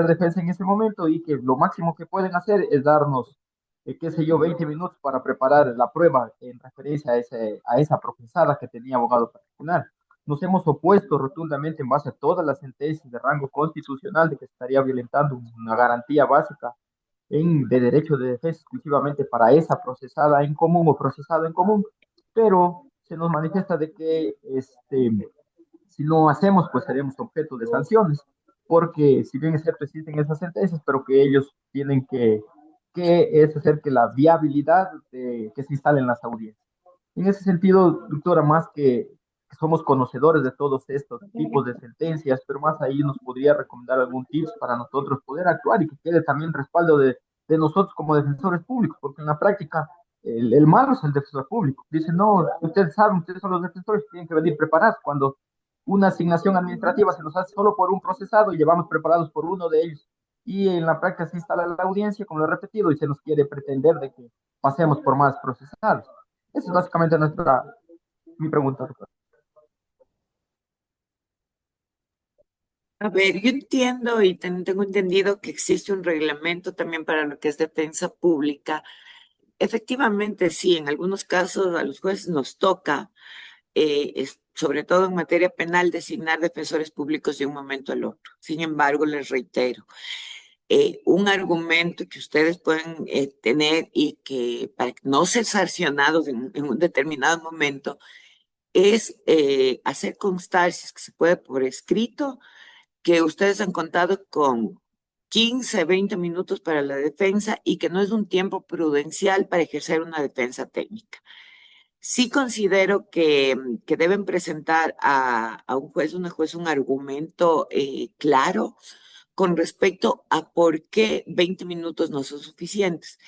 defensa en ese momento y que lo máximo que pueden hacer es darnos, qué sé yo, 20 minutos para preparar la prueba en referencia a esa procesada que tenía abogado particular. Nos hemos opuesto rotundamente en base a todas las sentencias de rango constitucional de que estaría violentando una garantía básica de derecho de defensa exclusivamente para esa procesada en común o procesado en común, pero se nos manifiesta de que si no hacemos, pues seremos objeto de sanciones, porque si bien es cierto existen esas sentencias, pero que ellos tienen que es hacer que la viabilidad de que se instalen las audiencias. En ese sentido, doctora, más que somos conocedores de todos estos tipos de sentencias, pero más ahí nos podría recomendar algún tips para nosotros poder actuar y que quede también respaldo de nosotros como defensores públicos, porque en la práctica el malo es el defensor público. Dice, no, ustedes saben, ustedes son los defensores, tienen que venir preparados. Cuando una asignación administrativa se nos hace solo por un procesado y llevamos preparados por uno de ellos. Y en la práctica se instala la audiencia, como lo he repetido, y se nos quiere pretender de que pasemos por más procesados. Esa es básicamente mi pregunta, doctor.
A ver, yo entiendo y tengo entendido que existe un reglamento también para lo que es defensa pública. Efectivamente, sí, en algunos casos a los jueces nos toca, sobre todo en materia penal, designar defensores públicos de un momento al otro. Sin embargo, les reitero, un argumento que ustedes pueden tener y que para no ser sancionados en un determinado momento es hacer constar, si es que se puede por escrito, que ustedes han contado con 15, 20 minutos para la defensa y que no es un tiempo prudencial para ejercer una defensa técnica. Sí considero que deben presentar a un juez, una juez, un argumento claro con respecto a por qué 20 minutos no son suficientes.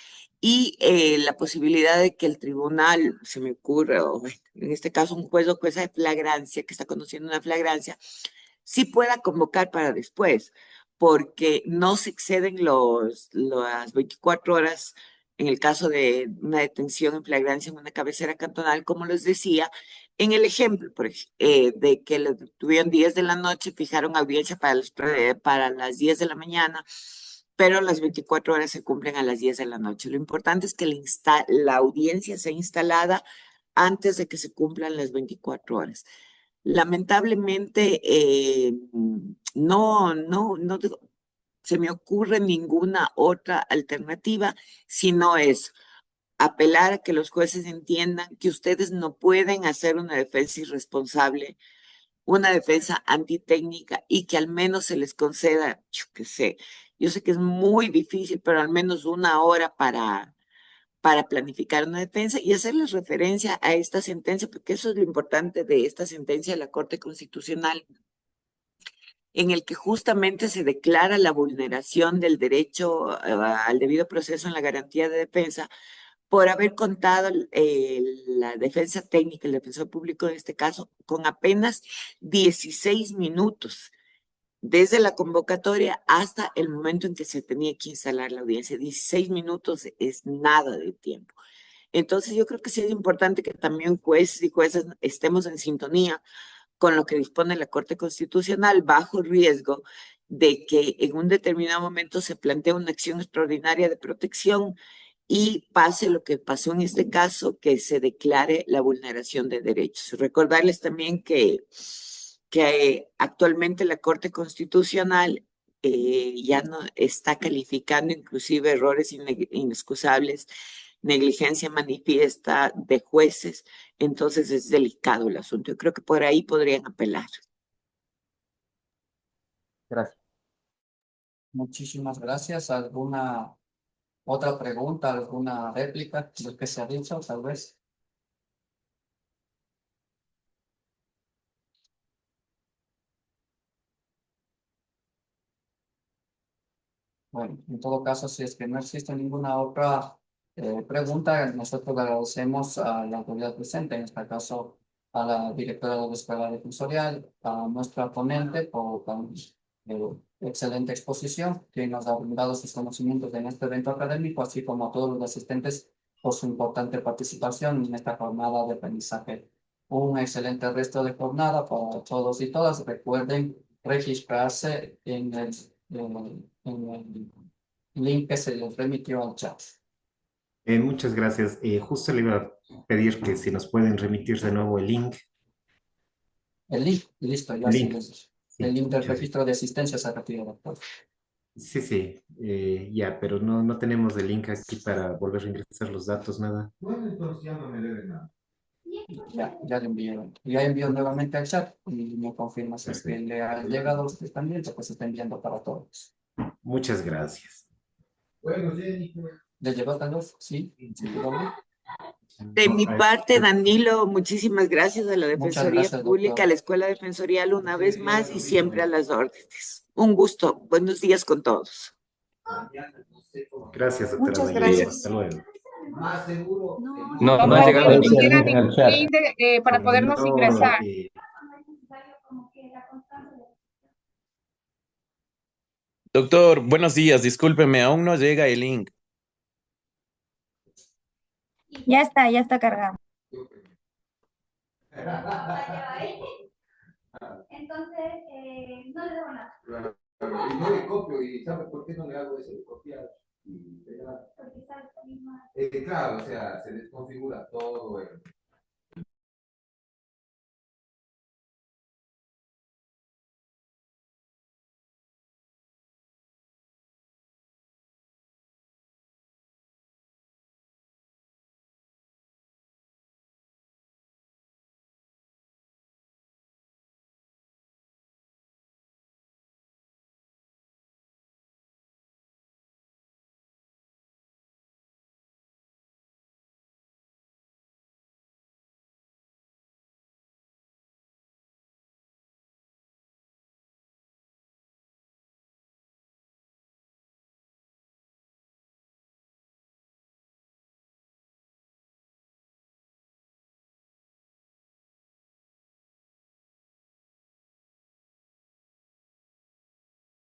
Y la posibilidad de que el tribunal, se me ocurre, o en este caso un juez o jueza de flagrancia, que está conociendo una flagrancia, sí pueda convocar para después, porque no se exceden las 24 horas en el caso de una detención en flagrancia en una cabecera cantonal, como les decía, en el ejemplo de que lo tuvieron 10 de la noche, fijaron audiencia para las 10 de la mañana, pero las 24 horas se cumplen a las 10 de la noche. Lo importante es que la audiencia sea instalada antes de que se cumplan las 24 horas. Lamentablemente, no se me ocurre ninguna otra alternativa, sino es apelar a que los jueces entiendan que ustedes no pueden hacer una defensa irresponsable, una defensa antitécnica y que al menos se les conceda, yo sé que es muy difícil, pero al menos una hora para planificar una defensa y hacerles referencia a esta sentencia, porque eso es lo importante de esta sentencia de la Corte Constitucional, en el que justamente se declara la vulneración del derecho al debido proceso en la garantía de defensa por haber contado la defensa técnica, el defensor público en este caso, con apenas 16 minutos desde la convocatoria hasta el momento en que se tenía que instalar la audiencia. 16 minutos es nada de tiempo. Entonces, yo creo que sí es importante que también jueces y juezas estemos en sintonía con lo que dispone la Corte Constitucional, bajo riesgo de que en un determinado momento se plantee una acción extraordinaria de protección y pase lo que pasó en este caso, que se declare la vulneración de derechos. Recordarles también que actualmente la Corte Constitucional ya no está calificando inclusive errores inexcusables, negligencia manifiesta de jueces, entonces es delicado el asunto. Yo creo que por ahí podrían apelar.
Gracias.
Muchísimas gracias. ¿Alguna otra pregunta, alguna réplica de lo que se ha dicho, tal vez? Bueno, en todo caso, si es que no existe ninguna otra pregunta, nosotros le agradecemos a la autoridad presente, en este caso a la directora de la Escuela Defensorial, a nuestra ponente por la excelente exposición, que nos ha brindado sus conocimientos en este evento académico, así como a todos los asistentes por su importante participación en esta jornada de aprendizaje. Un excelente resto de jornada para todos y todas. Recuerden registrarse en el link que se les remitió al chat.
Muchas gracias. Justo le iba a pedir que si nos pueden remitir de nuevo el link.
El link, listo, ya
El
sí
link. Sí,
el link del
muchas gracias.
registro de asistencia se retiró, doctor.
Sí, sí, ya, pero no tenemos el link aquí para volver a ingresar los datos, nada.
Bueno, entonces ya no me debe nada.
Ya le envié. Ya envió nuevamente al chat y me confirma si es que le ha llegado a usted también, pues se está enviando para todos.
Muchas gracias.
Bueno, Jenny.
¿Le llegó tal vez? Sí. ¿Sí, Pablo?
De mi parte, Danilo, muchísimas gracias a la
Muchas
Defensoría
gracias,
Pública,
doctor.
a la Escuela Defensorial una vez más y siempre a las órdenes. Un gusto. Buenos días con todos.
Gracias, doctora
Muchas
Mayela.
gracias.
Hasta luego.
Más seguro.
No ha
No,
llegado
ni
el
siquiera
link en el chat.
link para podernos
No,
ingresar.
Doctor, buenos días. Discúlpeme, aún no llega el link.
Ya está cargado.
Entonces, no le debo nada. Y no le copio, y ¿sabe por qué no le hago eso de copiar? Y pegar? Porque está la misma. Claro, o sea, se desconfigura todo.